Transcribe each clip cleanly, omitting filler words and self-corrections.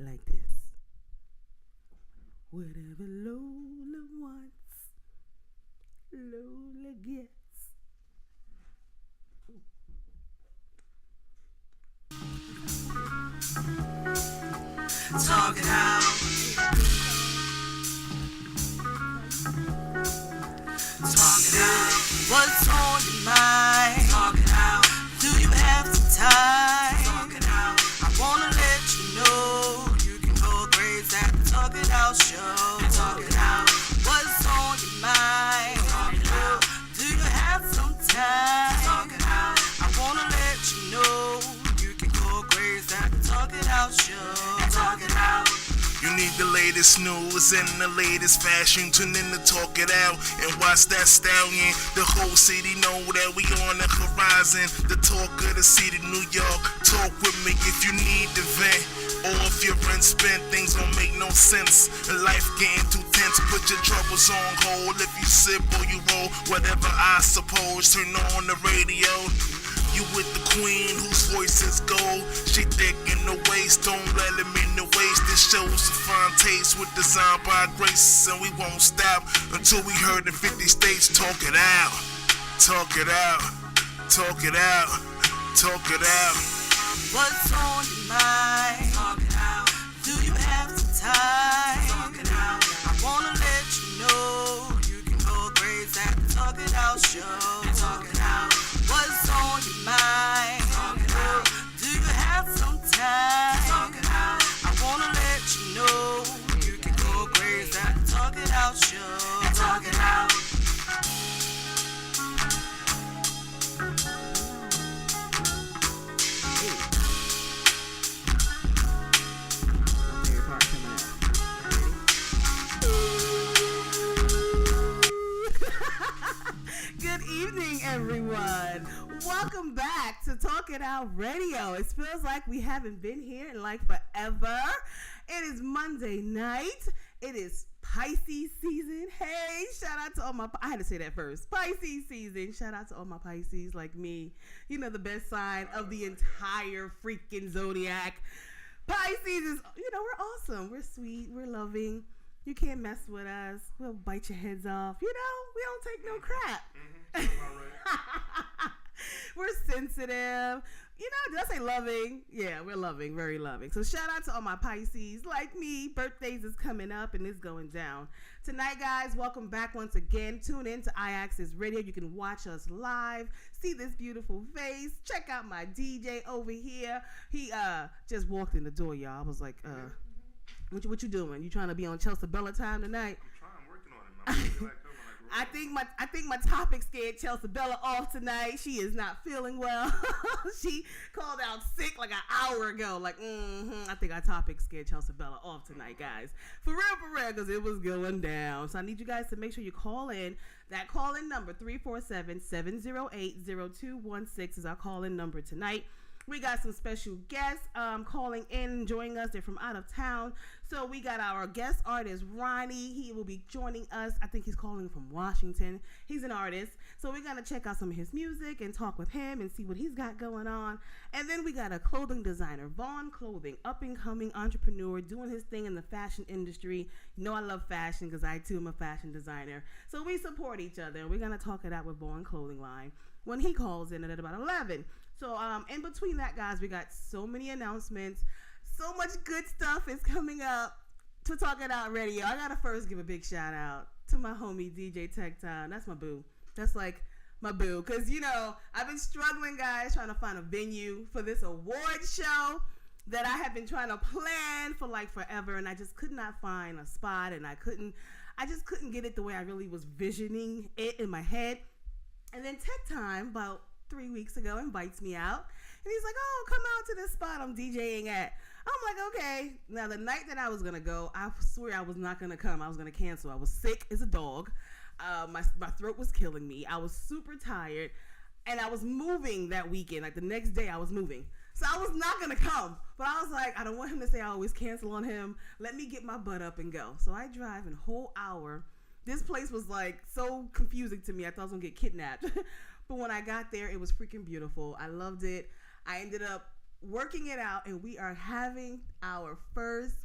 like this. Whatever Lola wants, Lola gets. Talk it out. Talk it out. What's on your mind? Talk it out. Do you have some time? Talk it out. I wanna let you know you can go crazy at the Talk It Out show. Talk it out. What's on your mind? Talk it out. Do you have some time? Talk it out. I wanna let you know you can go crazy at the Talk It Out show. Talk it out. You need the latest news and the latest fashion. Tune in to Talk It Out and watch that stallion. The whole city know that we on the horizon. The talk of the city, New York. Talk with me if you need the vent. Or if your rent spent, things don't make no sense. And life getting too tense, put your troubles on hold. If you sip or you roll, whatever I suppose. Turn on the radio. You with the queen whose voice is gold. She thick in the waist, don't let him in the waist. This show's a fine taste with design by grace. And we won't stop until we heard in 50 states. Talk it out, talk it out, talk it out, talk it out. What's on your mind? Talk it out. Do you have some time? Talk it out. I wanna let you know you can go crazy at the Talk It Out show. Talk it out. What's on your mind? Talk it out. Do you have some time? Talk it out. I wanna let you know you can go crazy at the Talk It Out show. Talk it out. My favorite part coming up. Good evening, everyone. Welcome back to Talk It Out Radio. It feels like we haven't been here in like forever. It is Monday night. It is Pisces season. Hey, shout out to all my, I had to say that first. Pisces season. Shout out to all my Pisces like me. You know, the best sign of the entire freaking zodiac. Pisces is, we're awesome. We're sweet. We're loving. You can't mess with us. We'll bite your heads off. We don't take no crap. We're sensitive. Did I say loving? Yeah, we're loving, very loving. So shout out to all my Pisces like me. Birthdays is coming up and it's going down. Tonight, guys, welcome back once again. Tune in to iAccess Radio. You can watch us live, see this beautiful face. Check out my DJ over here. He just walked in the door, y'all. I was like, what you doing? You trying to be on Chelsea Bella time tonight? I'm working on it, man. I think my topic scared Chelsea Bella off tonight. She is not feeling well. She called out sick like an hour ago. Like, I think our topic scared Chelsea Bella off tonight, guys. For real, because it was going down. So I need you guys to make sure you call in. That call-in number, 347-708-0216 is our call-in number tonight. We got some special guests calling in, joining us. They're from out of town. So we got our guest artist, Ronnie. He will be joining us. I think he's calling from Washington. He's an artist. So we're going to check out some of his music and talk with him and see what he's got going on. And then we got a clothing designer, Vaughn Clothing, up-and-coming entrepreneur, doing his thing in the fashion industry. You know I love fashion because I, too, am a fashion designer. So we support each other. And we're going to talk it out with Vaughn Clothing Line when he calls in at about 11. So in between that, guys, we got so many announcements. So much good stuff is coming up to Talk It Out Radio. I got to first give a big shout out to my homie, DJ Tech Time. That's my boo. That's like my boo. Because, I've been struggling, guys, trying to find a venue for this award show that I have been trying to plan for like forever. And I just could not find a spot. And I just couldn't get it the way I really was visioning it in my head. And then Tech Time, about 3 weeks ago, invites me out. And he's like, oh, come out to this spot I'm DJing at. I'm like, okay. Now, the night that I was going to go, I swear I was not going to come. I was going to cancel. I was sick as a dog. My throat was killing me. I was super tired. And I was moving that weekend. Like, the next day, I was moving. So I was not going to come. But I was like, I don't want him to say I always cancel on him. Let me get my butt up and go. So I drive a whole hour. This place was, like, so confusing to me. I thought I was going to get kidnapped. But when I got there, it was freaking beautiful. I loved it. I ended up working it out, and we are having our first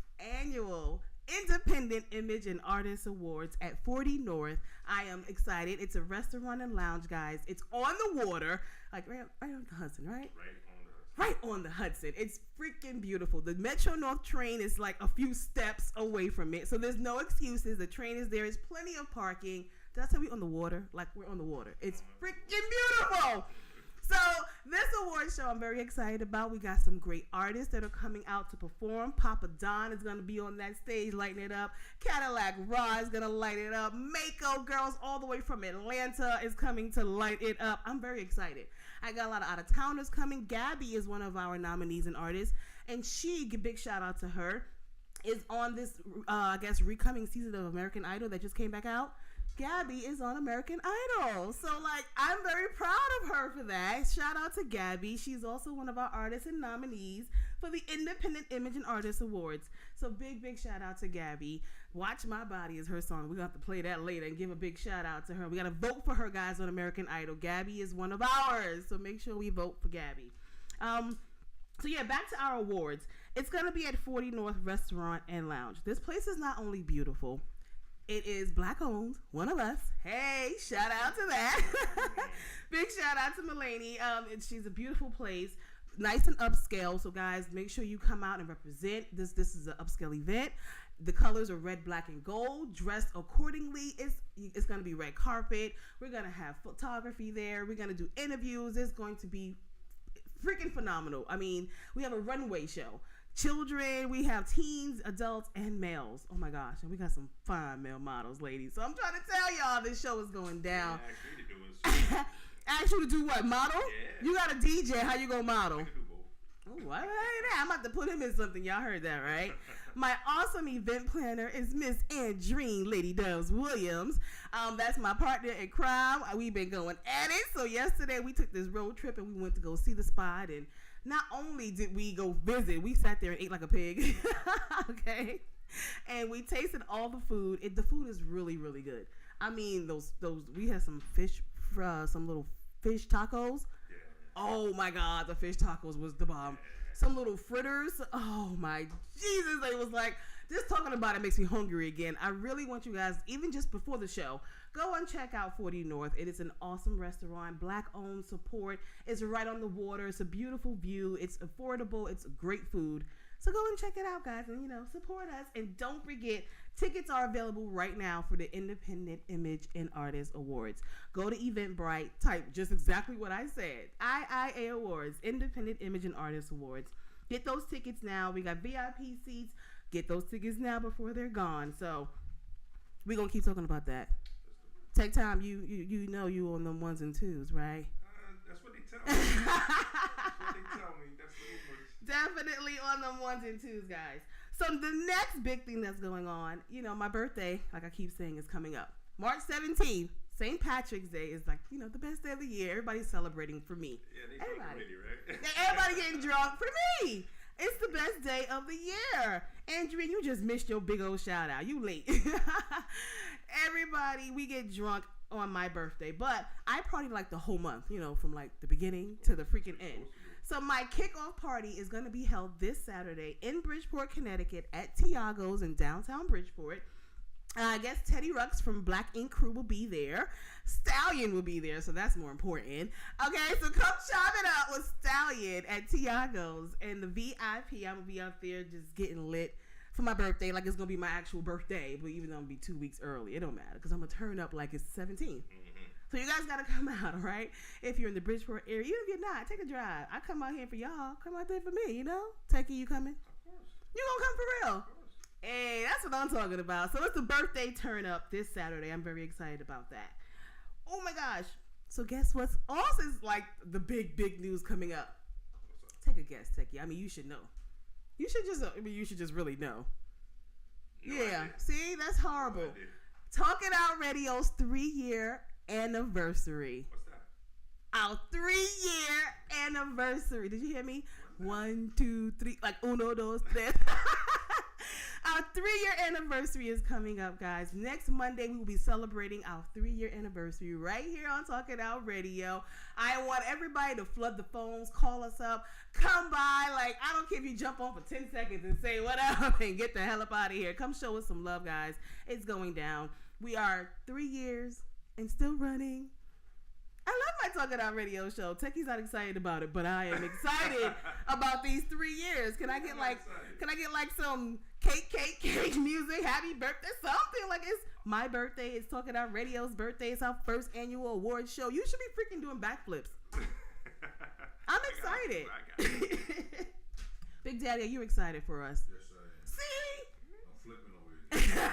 annual Independent Image and Artist Awards at 40 North. I am excited. It's a restaurant and lounge, guys. It's on the water, like right on the Hudson, right? Right on the Hudson. It's freaking beautiful. The Metro North train is like a few steps away from it, so there's no excuses. The train is there. There's plenty of parking. Did I tell you on the water? Like, we're on the water. It's freaking beautiful. So this award show I'm very excited about. We got some great artists that are coming out to perform. Papa Don is going to be on that stage lighting it up. Cadillac Raw is going to light it up. Mako Girls all the way from Atlanta is coming to light it up. I'm very excited. I got a lot of out-of-towners coming. Gabby is one of our nominees and artists, and big shout out to her, is on this, recoming season of American Idol that just came back out. Gabby is on American Idol. So, I'm very proud of her for that. Shout out to Gabby. She's also one of our artists and nominees for the Independent Image and Artist Awards. So, big shout out to Gabby. Watch My Body is her song. We're going to have to play that later and give a big shout out to her. We got to vote for her, guys, on American Idol. Gabby is one of ours. So, make sure we vote for Gabby. Back to our awards. It's going to be at 40 North Restaurant and Lounge. This place is not only beautiful, it is Black owned, one of us. Hey, shout out to that. Big shout out to Mulaney. She's a beautiful place, nice and upscale. So guys, make sure you come out and represent. This is an upscale event. The colors are red, black, and gold. Dressed accordingly. It's going to be red carpet. We're going to have photography there. We're going to do interviews. It's going to be freaking phenomenal. I mean, we have a runway show. Children, we have teens, adults, and males. Oh my gosh, and we got some fine male models, ladies. So I'm trying to tell y'all this show is going down. Yeah, Ask you to do what? Model? Yeah. You got a DJ. How you gonna model? I can do both. Oh, what? I'm about to put him in something. Y'all heard that, right? My awesome event planner is Miss Andreen Lady Doves Williams. That's my partner in crime. We've been going at it. So yesterday we took this road trip and we went to go see the spot. And not only did we go visit, we sat there and ate like a pig. Okay. And we tasted all the food. The food is really, really good. I mean, those we had some fish, some little fish tacos. Yeah. Oh my God, the fish tacos was the bomb. Some little fritters. Oh my Jesus. It was like, just talking about it makes me hungry again. I really want you guys, even just before the show, go and check out 40 North. It is an awesome restaurant, Black owned, support. It's right on the water. It's a beautiful view. It's affordable. It's great food. So go and check it out, guys, and, support us. And don't forget, tickets are available right now for the Independent Image and Artist Awards. Go to Eventbrite, type just exactly what I said. IIA Awards, Independent Image and Artist Awards. Get those tickets now. We got VIP seats. Get those tickets now before they're gone. So we're going to keep talking about that. Take time. You know you on them ones and twos, right? That's what they tell me. That's what they tell me. That's what it was. Definitely on them ones and twos, guys. So the next big thing that's going on, my birthday, like I keep saying, is coming up. March 17th, St. Patrick's Day is like, the best day of the year. Everybody's celebrating for me. Yeah, they drunk already, right? Everybody getting drunk for me. It's the best day of the year. Andrea, you just missed your big old shout out. You late. Everybody, we get drunk on my birthday, but I party like the whole month, from like the beginning to the freaking end. So my kickoff party is going to be held this Saturday in Bridgeport, Connecticut at Tiago's in downtown Bridgeport. I guess Teddy Rux from Black Ink Crew will be there. Stallion will be there, so that's more important. Okay, so come chop it up with Stallion at Tiago's. And the VIP, I'm going to be out there just getting lit for my birthday, like it's going to be my actual birthday. But even though I'm going to be 2 weeks early, it don't matter because I'm going to turn up like it's 17. So you guys got to come out, all right? If you're in the Bridgeport area, even if you're not, take a drive. I come out here for y'all. Come out there for me, Techie, you coming? Of course. You going to come for real? Of course. Hey, that's what I'm talking about. So it's the birthday turn up this Saturday. I'm very excited about that. Oh my gosh. So guess what's also is like the big news coming up? Take a guess, Techie. I mean, you should know. You should just really know. No yeah. idea. See, that's horrible. No idea. Talking Out Radio's 3-year anniversary. What's that? Our 3-year anniversary. Did you hear me? 1, 2, 3. Like uno, dos, tres. Our our 3-year anniversary is coming up, guys. Next Monday, we will be celebrating our 3-year anniversary right here on Talking Out Radio. I want everybody to flood the phones, call us up, come by. Like, I don't care if you jump on for 10 seconds and say what up and get the hell up out of here. Come show us some love, guys. It's going down. We are 3 years and still running. I love my Talking Out Radio show. Techie's not excited about it, but I am excited about these 3 years. Can I get like some cake music? Happy birthday, something like it's my birthday. It's Talking Out Radio's birthday. It's our first annual award show. You should be freaking doing backflips. I'm excited. I got it. Big Daddy, are you excited for us? Yes, I am. See? I'm flipping over here.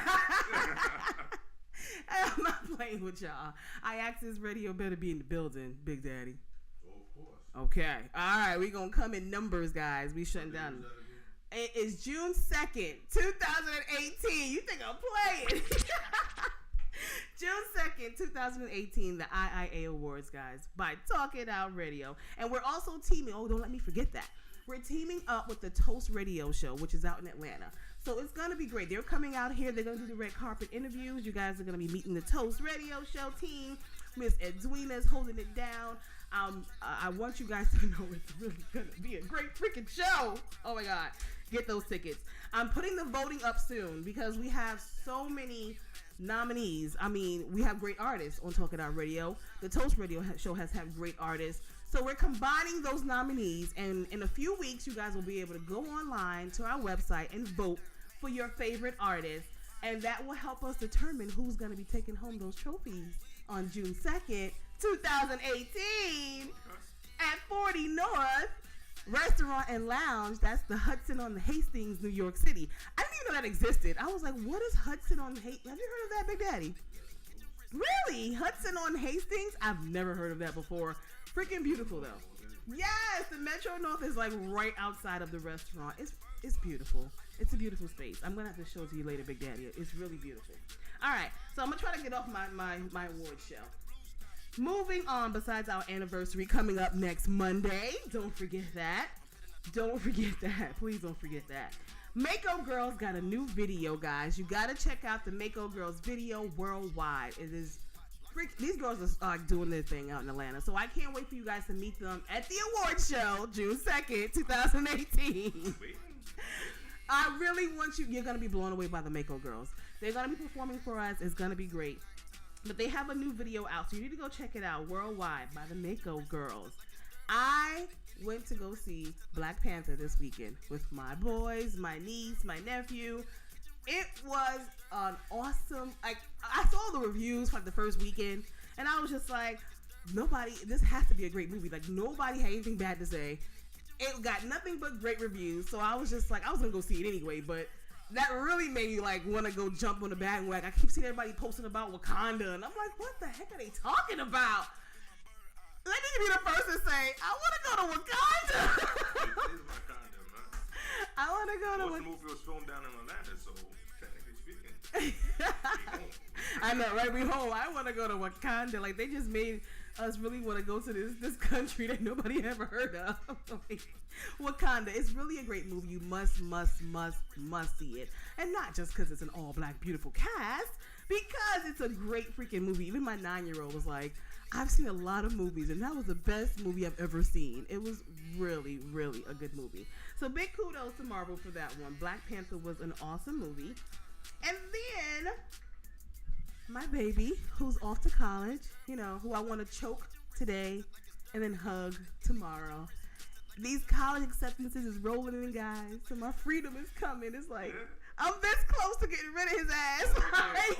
I'm not playing with y'all. I Access Radio better be in the building, Big Daddy. Oh, of course. Okay. All right. We're going to come in numbers, guys. We shutting down. It is June 2nd, 2018. You think I'm playing? June 2nd, 2018, the IIA Awards, guys, by Talking Out Radio. And we're also teaming, don't let me forget that. We're teaming up with the Toast Radio Show, which is out in Atlanta. So it's going to be great. They're coming out here. They're going to do the red carpet interviews. You guys are going to be meeting the Toast Radio Show team. Miss Edwina is holding it down. I want you guys to know it's really going to be a great freaking show. Oh, my God. Get those tickets. I'm putting the voting up soon because we have so many nominees. I mean, we have great artists on Talking Out Radio. The Toast Radio Show has had great artists. So we're combining those nominees, and in a few weeks, you guys will be able to go online to our website and vote for your favorite artist, and that will help us determine who's going to be taking home those trophies on June 2nd, 2018 at 40 North Restaurant and Lounge. That's the Hudson on the Hastings, New York City. I didn't even know that existed. I was like, what is Hudson on Hastings? Have you heard of that, Big Daddy? Really? Hudson on Hastings? I've never heard of that before. Freaking beautiful, though. Yes, the Metro North is like right outside of the restaurant. It's beautiful. It's a beautiful space. I'm going to have to show it to you later, Big Daddy. It's really beautiful. All right, so I'm going to try to get off my award show. Moving on, besides our anniversary coming up next Monday. Don't forget that. Don't forget that. Please don't forget that. Mako Girls got a new video, guys. You got to check out the Mako Girls video worldwide. It is these girls are doing their thing out in Atlanta. So I can't wait for you guys to meet them at the award show, June 2nd, 2018. I really want you. You're going to be blown away by the Mako Girls. They're going to be performing for us. It's going to be great. But they have a new video out, so you need to go check it out worldwide by the Mako Girls. I went to go see Black Panther this weekend with my boys, my niece, my nephew. It was an awesome, I saw the reviews for the first weekend, and I was just like, this has to be a great movie. Like, nobody had anything bad to say. It got nothing but great reviews, so I was just like, I was going to go see it anyway, but that really made me, like, want to go jump on the bandwagon. I keep seeing everybody posting about Wakanda, and I'm like, what the heck are they talking about? Let me be the first to say, I want to go to Wakanda. It is Wakanda, man. I want to go to Wakanda. The movie was filmed down in Atlanta, so technically speaking, I know, right? We home. I want to go to Wakanda. Like, they just made us really want to go to this country that nobody ever heard of. Wakanda. It's really a great movie. You must see it. And not just because it's an all-black, beautiful cast, because it's a great freaking movie. Even my 9-year-old was like, I've seen a lot of movies, and that was the best movie I've ever seen. It was really, really a good movie. So big kudos to Marvel for that one. Black Panther was an awesome movie. And then my baby, who's off to college, who I want to choke today and then hug tomorrow. These college acceptances is rolling in, guys. So my freedom is coming. It's like, I'm this close to getting rid of his ass.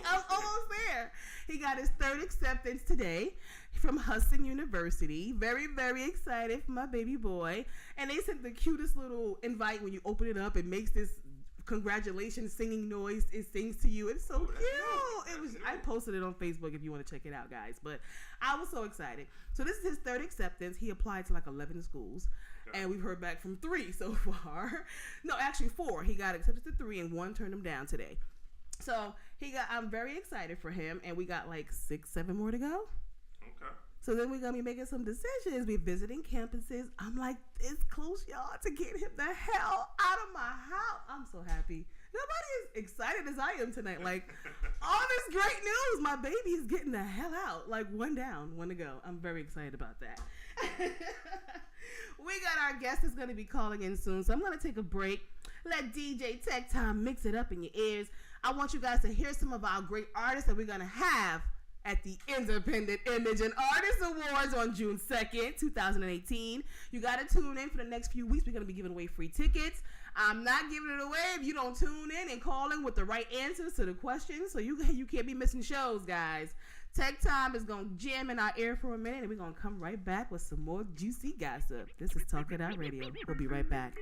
I'm almost there. He got his third acceptance today from Hudson University. Very, very excited for my baby boy. And they sent the cutest little invite when you open it up. It makes this congratulations singing noise. It sings to you. It's so cute. I posted it on Facebook if you want to check it out, guys. But I was so excited. So this is his third acceptance. He applied to like 11 schools. And we've heard back from 3 so far. No, actually 4. He got accepted to 3 and 1 turned him down today. So I'm very excited for him. And we got like 6, 7 more to go. Okay. So then we're going to be making some decisions. We're visiting campuses. I'm like this close, y'all, to get him the hell out of my house. I'm so happy. Nobody is excited as I am tonight. Like, all this great news. My baby is getting the hell out. Like, one down, one to go. I'm very excited about that. We got our guest that's going to be calling in soon. So I'm going to take a break. Let DJ Tech Time mix it up in your ears. I want you guys to hear some of our great artists that we're going to have at the Independent Image and Artist Awards on June 2nd, 2018. You got to tune in for the next few weeks. We're going to be giving away free tickets. I'm not giving it away if you don't tune in and call in with the right answers to the questions. So you can't be missing shows, guys. Tech Time is going to jam in our ear for a minute, and we're going to come right back with some more juicy gossip. This is Talk It Out Radio. We'll be right back.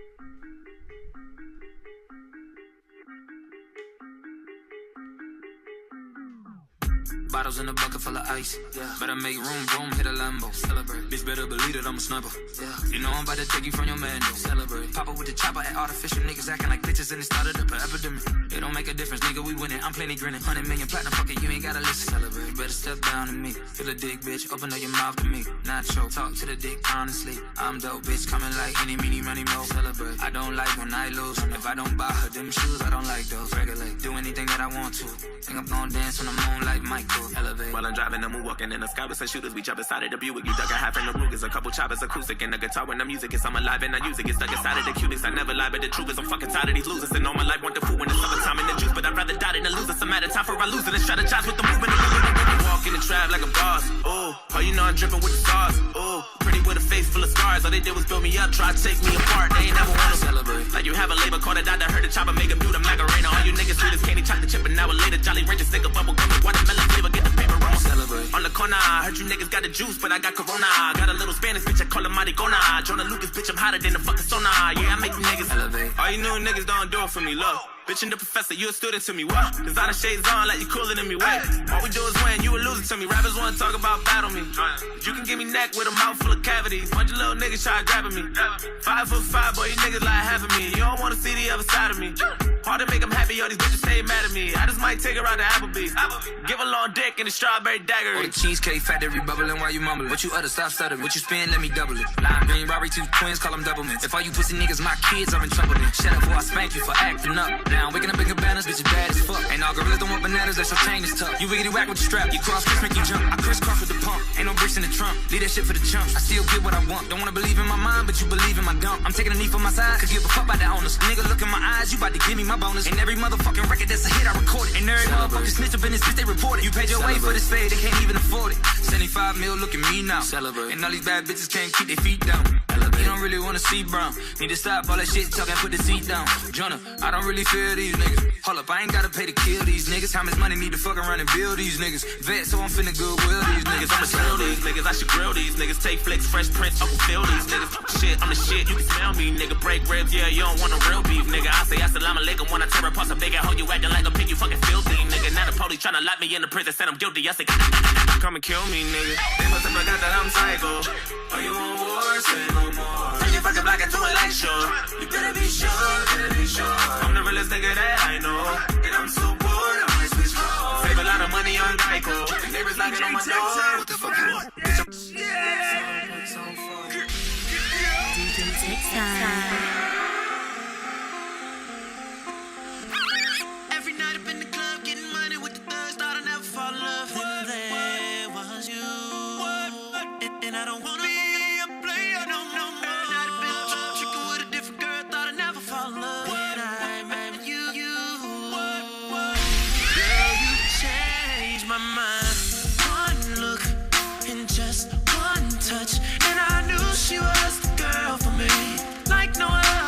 Bottles in a bucket full of ice. Yeah. Better make room, boom, hit a Lambo. Celebrate. Bitch, better believe that I'm a sniper. Yeah. You know I'm about to take you from your man, though. Celebrate. Pop up with the chopper at artificial niggas acting like bitches and it started up an epidemic. It don't make a difference, nigga, we winning. I'm plenty grinning. 100 million platinum, fuck it, you ain't gotta listen. Celebrate. You better step down to me. Feel a dick, bitch, open up your mouth to me. Nacho, talk to the dick, honestly. I'm dope, bitch, coming like any, meeny, money, mo. Celebrate. I don't like when I lose. If I don't buy her them shoes, I don't like those. Regulate. Do anything that I want to. Think I'm gonna dance on the moon like Michael. Elevate. While I'm driving, I'm walking in the sky with some shooters. We jump inside of the Buick. You dug a half in the Rugers. A couple choppers, acoustic, and the guitar when the music is. I'm alive and I use it. Get stuck inside of the cutest. I never lie, but the truth is I'm fucking tired of these losers. And all my life want the food when it's summertime in the juice. But I'd rather die than lose it. Some matter time for I lose it and strategize with the movement. Walk in the trap like a boss. Oh, you know I'm dripping with the sauce. Oh, pretty with a face full of scars. All they did was build me up, try to take me apart. They ain't never wanna celebrate. Like you have a labor called a doctor, heard the chopper make a beauty Macarena. All you niggas sweet as candy, chocolate chip, an hour later. Jolly Ranger, stick a bubble gum with watermelon flavor, get the paper roll. Celebrate. On the corner, I heard you niggas got the juice, but I got Corona. Got a little Spanish bitch, I call her Maricona. Jonah Lucas, bitch, I'm hotter than the fucking sauna. Yeah, I make you niggas elevate. All you new niggas don't do it for me, look. Bitch and the professor, you a student to me, what? Designer shades on like you cooler than me, wait. All we do is win, you a loser to me. Rappers wanna talk about battle me. You can give me neck with a mouth full of cavities. Bunch of little niggas try grabbing me. 5'5", boy, you niggas like half of me. You don't wanna see the other side of me. Hard to make them happy, all these bitches stay mad at me. I just might take her out to Applebee's. Give a long dick and a strawberry dagger. Or the cheesecake factory bubbling while you mumbling. What you utter, stop stuttering. What you spend, let me double it. Lime green, Robbery, two twins, call them double mints. If all you pussy niggas my kids, I'm in trouble then. Shut up before I spank you for acting up. Now I'm waking up in cabanas, bitch, you bad as fuck. Ain't all gorillas don't want bananas, that's your chain is tough. You wiggity whack with the strap, you cross kiss, make you jump. I crisscross with the pump, ain't no bricks in the trunk. Leave that shit for the chumps. I still get what I want. Don't wanna believe in my mind, but you believe in my dump. I'm taking a knee for my side, could give a fuck about the owners. Nigga, look in my eyes, you about to give me my bonus. And every motherfucking record that's a hit, I record it. And every motherfucking snitch up in this bitch, they report it. You paid your way for this fade, they can't even afford it. 75 mil, look at me now. Celebrate. And all these bad bitches can't keep their feet down. You don't really wanna see brown. Need to stop all that shit talking, put the seat down. Jonah, I don't really feel these niggas. Hold up, I ain't gotta pay to kill these niggas. How much money need to fuck around and build these niggas? Vet, so I'm finna goodwill these niggas. I'ma steal these niggas, I should grill these niggas. Take flicks, Fresh Prince, Uncle Phil these niggas. Shit, I'm the shit, you can smell me, nigga. Break ribs, yeah, you don't want a real beef, nigga. I say assalamu alaikum when I tear apart a big hoe. You acting like a pig, you fucking filthy, nigga. Now the police tryna lock me in the prison, said I'm guilty. I say, come and kill me, nigga. They must have forgot that I'm psycho. Are you on war? Say no more. Turn your fucking black into a light show. You better be sure, better be sure. I'm the realest nigga that I know. And I'm so bored, I might switch roles. Save a lot of money on Geico. The neighbors knocking on my door. What the fuck you want? DJ Tech Time. Every night up in the club, getting money with the thugs. Thought I'd never fall in love. Then there was you. And I don't wanna be a player, no more. Every night up in the club, tricking with a different girl. Thought I'd never fall in love. When I met you. Girl, you changed my mind. One look and just one touch, and I knew she was the girl for me. Like no other.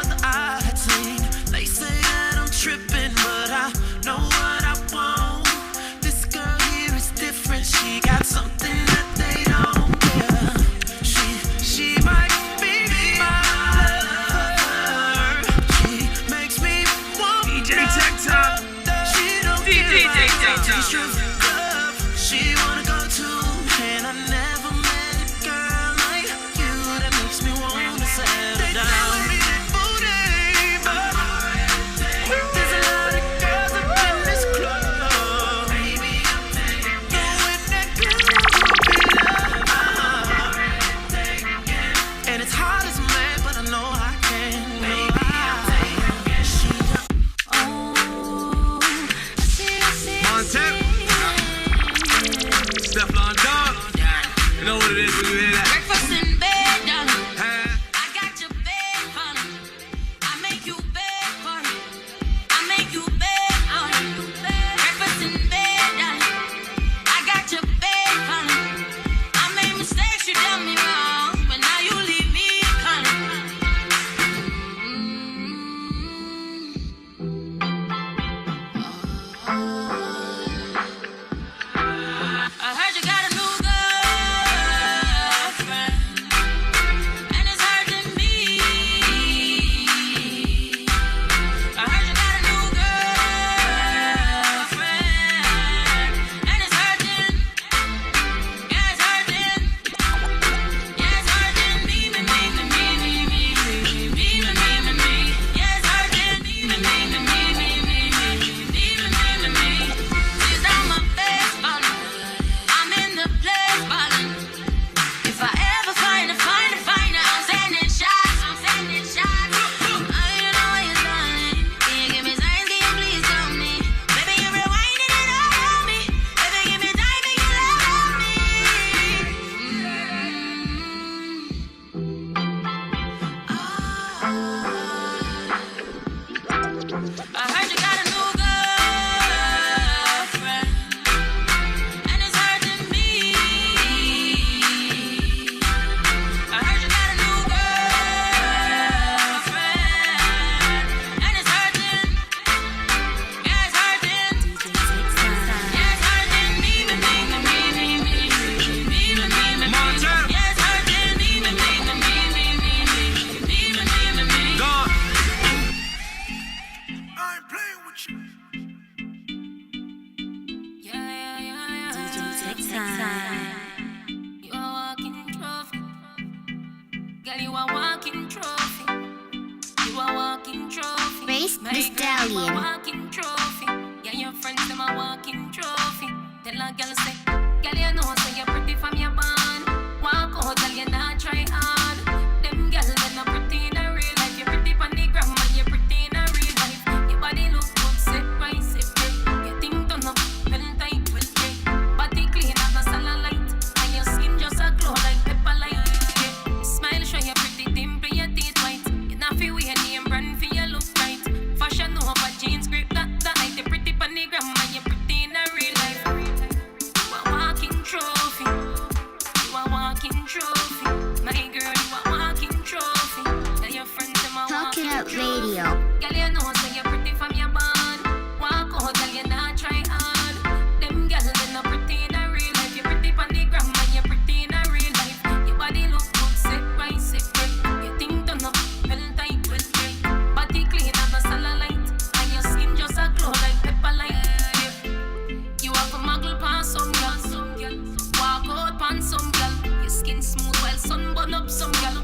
Miss Dalian. Walking trophy. Yeah, your friends them a walking trophy. Tell a girl say, girl you know say you're pretty from your band. Walk out, girl you not try hard. Them girls they not pretty in a real life. You're pretty on the gram and you're pretty in a real life. Your body look good, sit right, sit right. Your thing done up, well tight, well straight. Body clean as a cellulite, and your skin just a glow like pepper light. Yeah. Smile show you pretty dimple, your teeth white. You not feel weird name brand for your look right. Fashion over jeans grip that night. You're pretty on the gram and you're pretty in a real life. You a walking trophy. You a walking trophy. My girl, you a walking trophy. Tell your friends them a Talk It walking Up trophy. Radio. Girl, you know say you're pretty from your band. Walk out, girl, you not try hard. Them girls they not pretty in a real life. You're pretty on the gram and you're pretty in a real life. Your body look good, sit right, sit right. Your thing done up, well tight, well straight. Body clean as a cellulite, and your skin just a glow like pepper light. Yeah. You have a muggle past some girl, walk out past some girl. Your skin smooth while sun burn up some girl.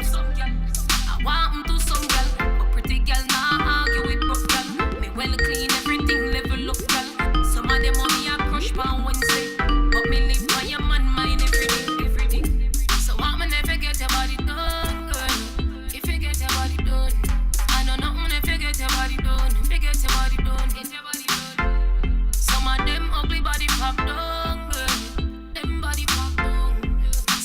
I want 'em to some girl, but pretty girl nah argue with broke girl. Me well clean everything level up girl. Some of them only a crush on Wednesday, but me live by your man mind every day. So want me never get your body done, girl. If you get your body done, I know nothing if you get your body done. If you get your body done, get your body done. Some of them ugly body pop down, girl. Them body pop down.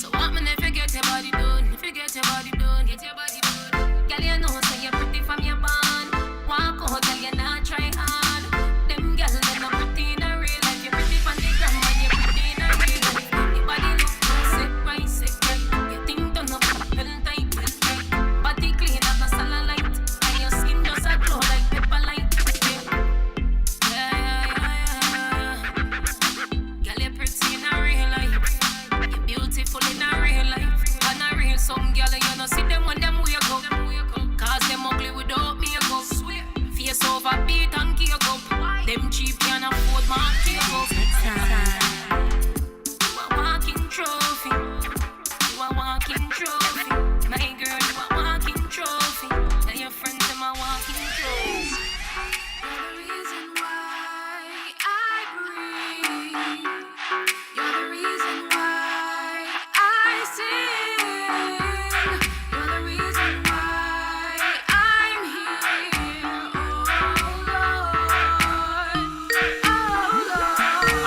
So want me never get your body done. If you get your body done, get your body done. Girl, you know say you're pretty from your band. Walk out, girl, you not try hard. Them girls they not pretty in a real life. You're pretty from the gram and you're pretty in a real life. Your body look good, sit right, sit right. Your thing done up, well tight, well straight. Body clean as a cellulite, and your skin just a glow like pepper light. Yeah. Girl, you're pretty in a real life. You're beautiful in a real life. And a real some girl, you know see them when them wake up. Cause them ugly without makeup. Face over beat and cake up. Them cheap can afford my cake up. You a walking trophy. You a walking trophy. My girl, you a walking trophy. Tell your friends them a walking trophy. You're the reason why I breathe. You're the reason why I sing. You're the reason why I'm here. Oh Lord.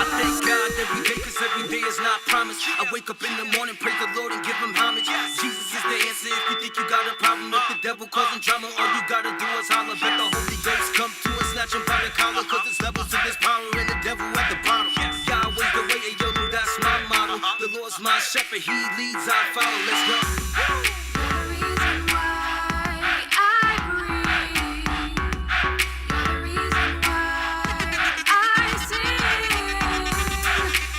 I thank God every day, cause every day is not promised. I wake up in the morning, praise the Lord and give him homage. Jesus is the answer if you think you got a problem. If the devil causing drama, all you gotta do is holler. Bet the Holy Ghost come through and snatch him by the collar. Cause there's levels to this power and the devil at the bottom. Yahweh's the way, and yo, no, that's my motto. The Lord's my shepherd, he leads, I follow. Let's go. You're the reason why I breathe. You're the reason why I sing.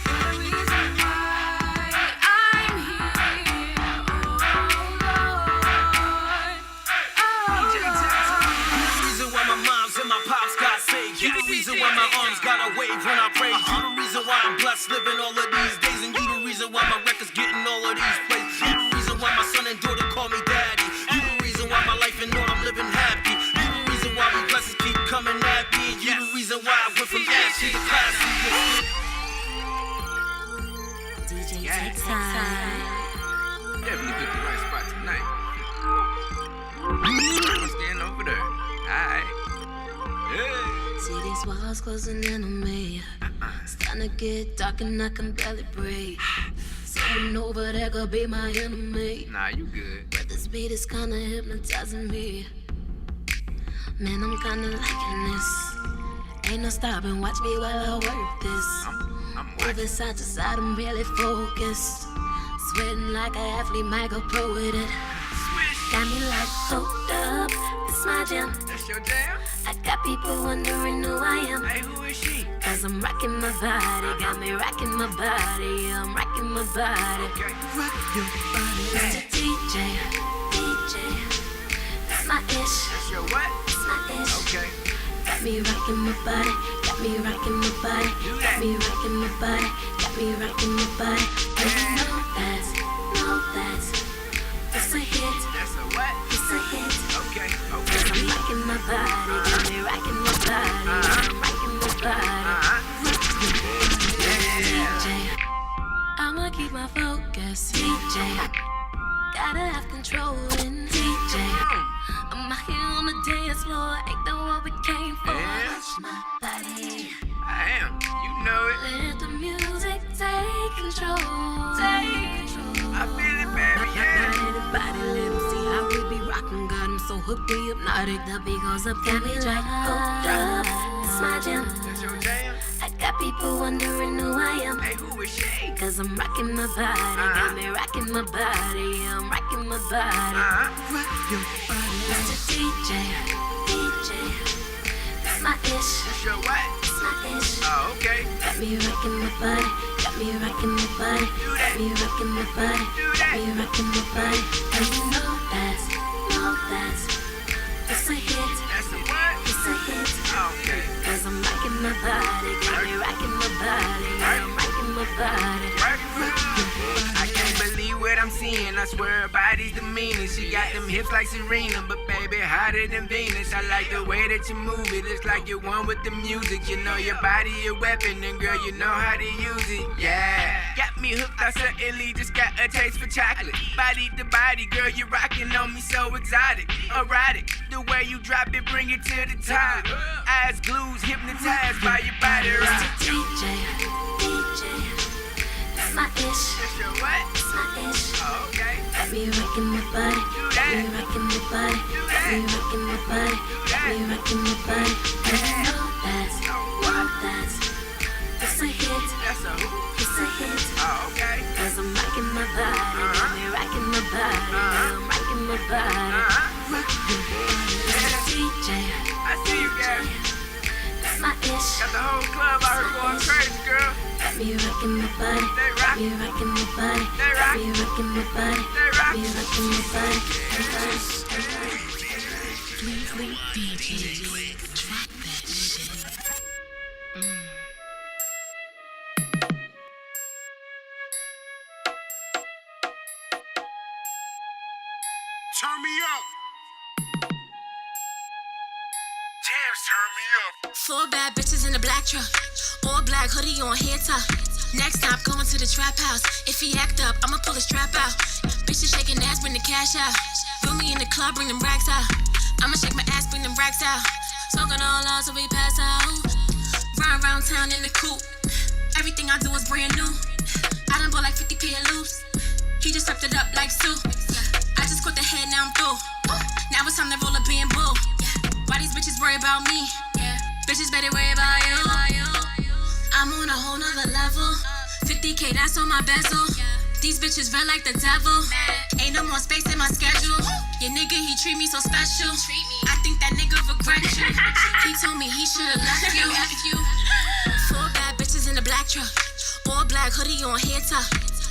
You're the reason why I'm here. Oh Lord. You the reason why my moms and my pops got saved. You the reason why my arms got a wave when I praise. You the reason why I'm blessed living all of these days. And you the reason why my records getting all of these plays. You the reason why my son and daughter call me daddy. You the reason why my life and all I'm living happy. You the reason why my blessings keep coming at me. And you the reason why I went from ashy to classy. DJ Takes Time. Definitely picked the right spot tonight. I'm standing over there. Alright. Hey. See these walls closing in on me. Starting to get dark and I can barely breathe. Someone over there could be my enemy. Nah, you good. But this beat is kinda hypnotizing me. Man, I'm kinda liking this. Ain't no stopping, watch me while I work this. I'm Moving side to side, I'm really focused. Sweating like an athlete, might go pro with it. Got me like hooked up, it's my jam. That's your jam? I got people wondering who I am. Hey, who is she? Cause I'm rocking my body, got me rocking my body, yeah, I'm rocking my body. Okay. Rock your body. Mr. DJ, that's my ish. That's your what? It's my ish. Okay. Got me rocking my body, got me rocking my body, got me rocking my body, got me rocking my body. And you know that's it's a hit. That's a what? It's a hit. Okay. Cause I'm rocking my body, got me rocking body. DJ, I'ma keep my focus. DJ, gotta have control in DJ. I'm out here on the dance floor, ain't that what we came for? Touch my body. I am. You know it. Let the music take control. Take control. I feel it, baby. Yeah. Everybody, let 'em see how we be rockin'. Got 'em so hooked, we hypnotic. The beat goes up, got me like hooked up. It's my jam. That's your jam. I got people wondering who I am. Hey, who is she? Cause I'm rockin' my body. Got me rockin' my body. Yeah, I'm rockin' my body. Rock your body. Mr. DJ, DJ. That's my ish. That's your what? That's my ish. Oh, okay. Got me rockin' my body. Got me rockin' my body. Got me rockin' my body. Got me rockin' my body. And you know that's, it's a hit. That's a what? It's a hit. Okay. Cause I'm rockin' my body. Got me rockin' my body. Yeah, I'm rockin' my body. I can't believe what I'm seeing. I swear her body's the meanest. She got them hips like Serena, but baby hotter than Venus. I like the way that you move it. It's like you're one with the music. You know your body a weapon, and girl, you know how to use it. Yeah, got me hooked. I certainly just got a taste for chocolate. Body to body, girl, you rocking on me so exotic, erotic. The way you drop it, bring it to the top. Eyes glued, hypnotized by your body rock. DJ, DJ. That's my ish. That's your what? It's my ish. Oh, okay. Got me rockin' my body. Got me rockin' my body. Got me rockin' my body. Got me rockin' my body. And you know that's, it's a hit. That's a who? It's a hit. Oh, okay. Cause I'm rockin' my body. Got me rockin' my body. I'm rockin' my body. DJ. I see you, girl. That's my ish. Got the whole club out here going crazy, girl. Got me rockin' my body. They Got rock. me rockin' my body. They rock. Got me rockin' my body. They rock. Got me rockin' my body. Turn me up. Jams, turn me up. 4 bad bitches in a black truck. All black hoodie on head top. Next stop, going to the trap house. If he act up, I'ma pull his strap out. Bitches shaking ass, bring the cash out. Feel me in the club, bring them racks out. I'ma shake my ass, bring them racks out. Smoking all out till we pass out. Run around town in the coupe. Everything I do is brand new. I done bought like 50 pair of loops. He just stepped it up like Sue. I just caught the head, now I'm through. Now it's time to roll a bamboo. Why these bitches worry about me? Bitches better worry about you. I'm on a whole nother level. 50K, that's on my bezel. These bitches run like the devil. Ain't no more space in my schedule. Your nigga, he treat me so special. I think that nigga regret you. He told me he should've left you. 4 bad bitches in a black truck. All black hoodie on head top.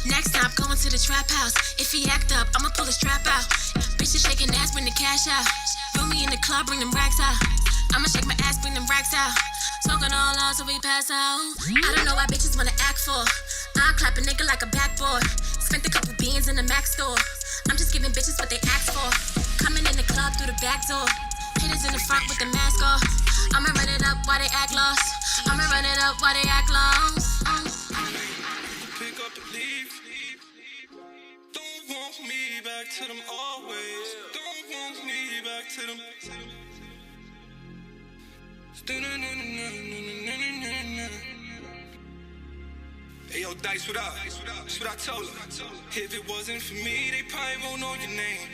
Next stop, going to the trap house. If he act up, I'ma pull his strap out. Bitches shaking ass, bring the cash out. Feel me in the club, bring them racks out. I'ma shake my ass, bring them racks out. Smoking all out till we pass out. I don't know why bitches wanna act for. I'll clap a nigga like a backboard. Spent a couple beans in the Mac store. I'm just giving bitches what they asked for. Coming in the club through the back door. Hitters in the front with the mask off. I'ma run it up while they act lost. I'ma run it up while they act lost. Pick up and leave. Don't want me back to them always. Don't want me back to them. Hey yo, Dice, what up? That's what I told her. If it wasn't for me, they probably won't know your name.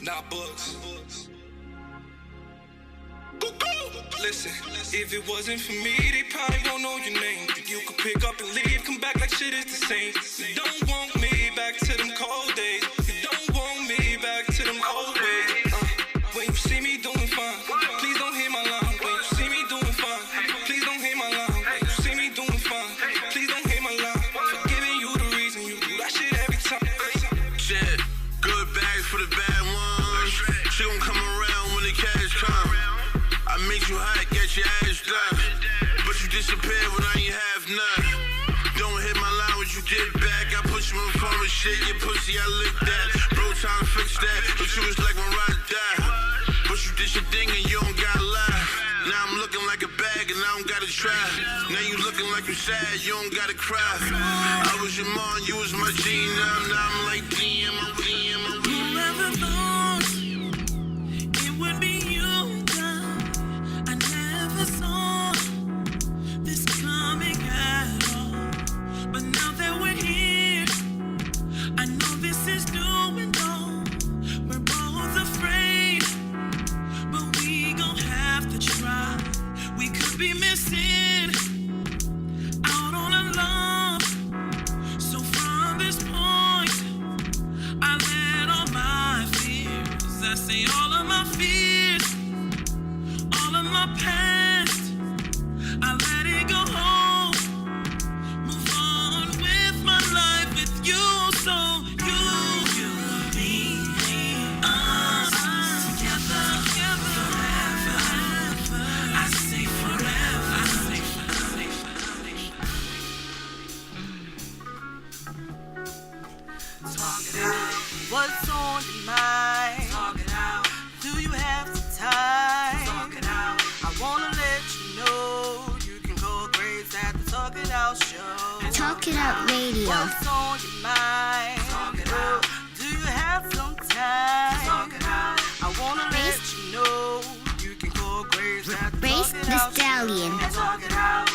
Nah, books. Listen, if it wasn't for me, they probably won't know your name. You could pick up and leave, come back like shit is the same. You don't want me back to them cold days. You don't want me back to them old ways. When you see me doing fine, please don't hit my line. When you see me doing fine, please don't hit my line. When you see me doing fine, please don't hit my line. For giving you the reason you do that shit every time. Shit, good bags for the bad ones. She gon' come around when the cash come. I make you hot, get your ass done. But you disappear when I ain't have none. Don't hit my line when you get back. I put you in front of shit, your pussy, I lick that. Bro, time to fix that. But you was like when Rod died. But you did your thing and you don't gotta lie. like you sad, you don't gotta cry. I was your mom, you was my G, now I'm like damn, I'm Whoever thought it would be you, girl? I never saw this coming at all. But now that we're here, I know this is new and all. We're both afraid, but we gon' have to try. We could be missing out on a love. So from this point, I let all my fears, I say all of my fears, all of my past, I let it go home. Move on with my life with you, so you, me, us, together, forever. I say forever. I say Talk it out. What's on your mind? Talk it out. Do you have some time? Talk it out. I wanna let you know you can go crazy at the Talk It Out show. Talk It Out Radio. What's on your mind? Talk it out. Do you have some time? Talk it out. I wanna let you know you can go crazy at the Brace Talk It the Out Stallion. show. Talk it out.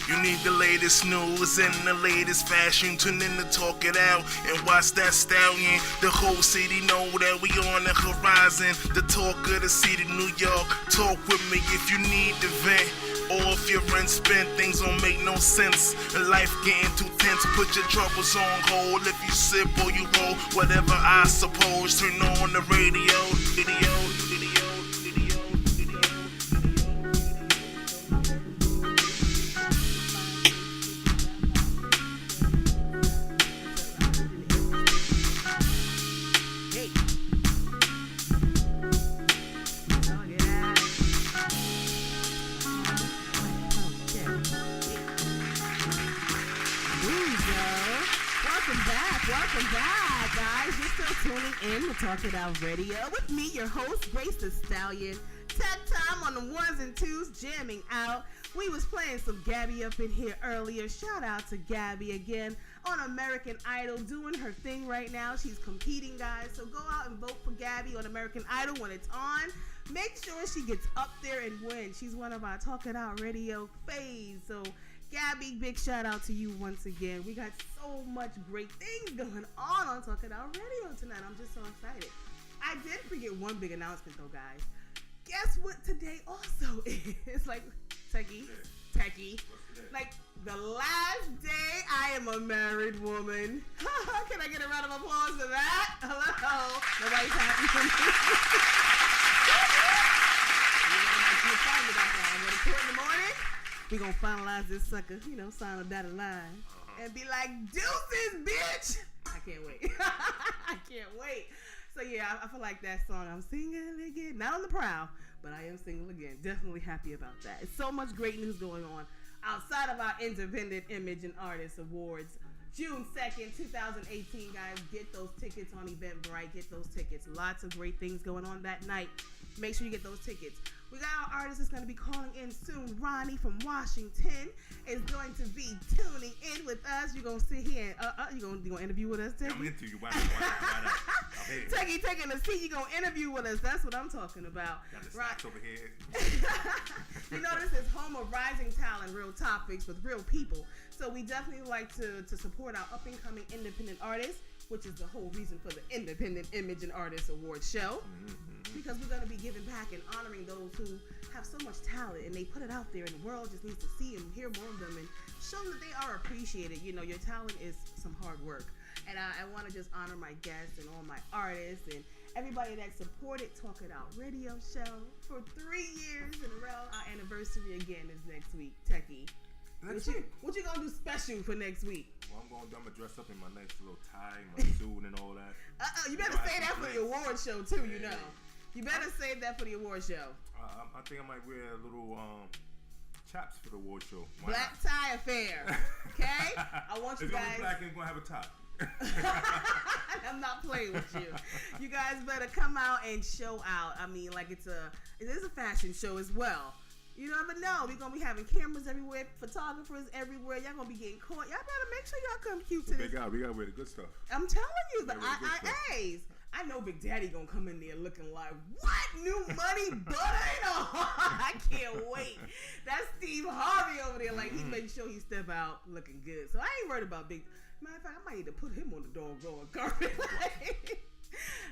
You need the latest news and the latest fashion. Tune in to Talk It Out and watch that stallion. The whole city know that we on the horizon. The talk of the city, New York. Talk with me if you need the vent. Or if your rent spent, things don't make no sense. And life getting too tense, put your troubles on hold. If you sip or you roll, whatever I suppose. Turn on the radio, video. Welcome back, guys. You're still tuning in to Talk It Out Radio with me, your host, Grace the Stallion. Tech time on the ones and twos, jamming out. We was playing some Gabby up in here earlier. Shout out to Gabby again on American Idol, doing her thing right now. She's competing, guys. So go out and vote for Gabby on American Idol when it's on. Make sure she gets up there and wins. She's one of our Talk It Out Radio faves. So Gabby, big shout out to you once again. We got so much great things going on Talk It Out Radio tonight. I'm just so excited. I did forget one big announcement though, guys. Guess what today also is? Like, Techie. Like, the last day I am a married woman. Can I get a round of applause for that? Hello. Nobody's happy for me. I'm going to court in the morning. We're going to finalize this sucker, sign a dotted line. And be like, deuces, bitch. I can't wait. I can't wait. So, yeah, I feel like that song, I'm singing again. Not on the prowl, but I am singing again. Definitely happy about that. It's so much great news going on outside of our Independent Image and Artist Awards. June 2nd, 2018, guys. Get those tickets on Eventbrite. Get those tickets. Lots of great things going on that night. Make sure you get those tickets. We got our artist that's going to be calling in soon. Ronnie from Washington is going to be tuning in with us. You're going to sit here and you gonna interview with us, Techie? I'm into you. Why not? Techie taking a seat. You're going to interview with us. That's what I'm talking about. Got the snacks over here. You know, this is home of rising talent, real topics with real people. So we definitely like to support our up-and-coming independent artists, which is the whole reason for the Independent Image and Artist Awards show. Because we're going to be giving back and honoring those who have so much talent and they put it out there and the world just needs to see them, hear more of them, and show them that they are appreciated. You know, your talent is some hard work. And I want to just honor my guests and all my artists and everybody that supported Talk It Out Radio show for 3 years in a row. Our anniversary again is next week. Techie, what you gonna do special for next week? Well, I'm gonna dress up in my nice little tie, my suit, and all that. You better say that for the award show too. You know, you better save that for the award show. I think I might wear a little chaps for the award show. Why Black not? tie affair. Okay, I want you if guys. If black, ain't gonna have a tie. I'm not playing with you. You guys better come out and show out. I mean, like it is a fashion show as well. You never know. We're going to be having cameras everywhere, photographers everywhere. Y'all going to be getting caught. Y'all better make sure y'all come cute to this. Big guy, we got to wear the good stuff. I'm telling you, the Yeah, wear the good stuff. IIAs. I know Big Daddy going to come in there looking like, what? New money butter? I can't wait. That's Steve Harvey over there. Like, he makes sure he step out looking good. So I ain't worried about Big. Matter of fact, I might need to put him on the doggone carpet.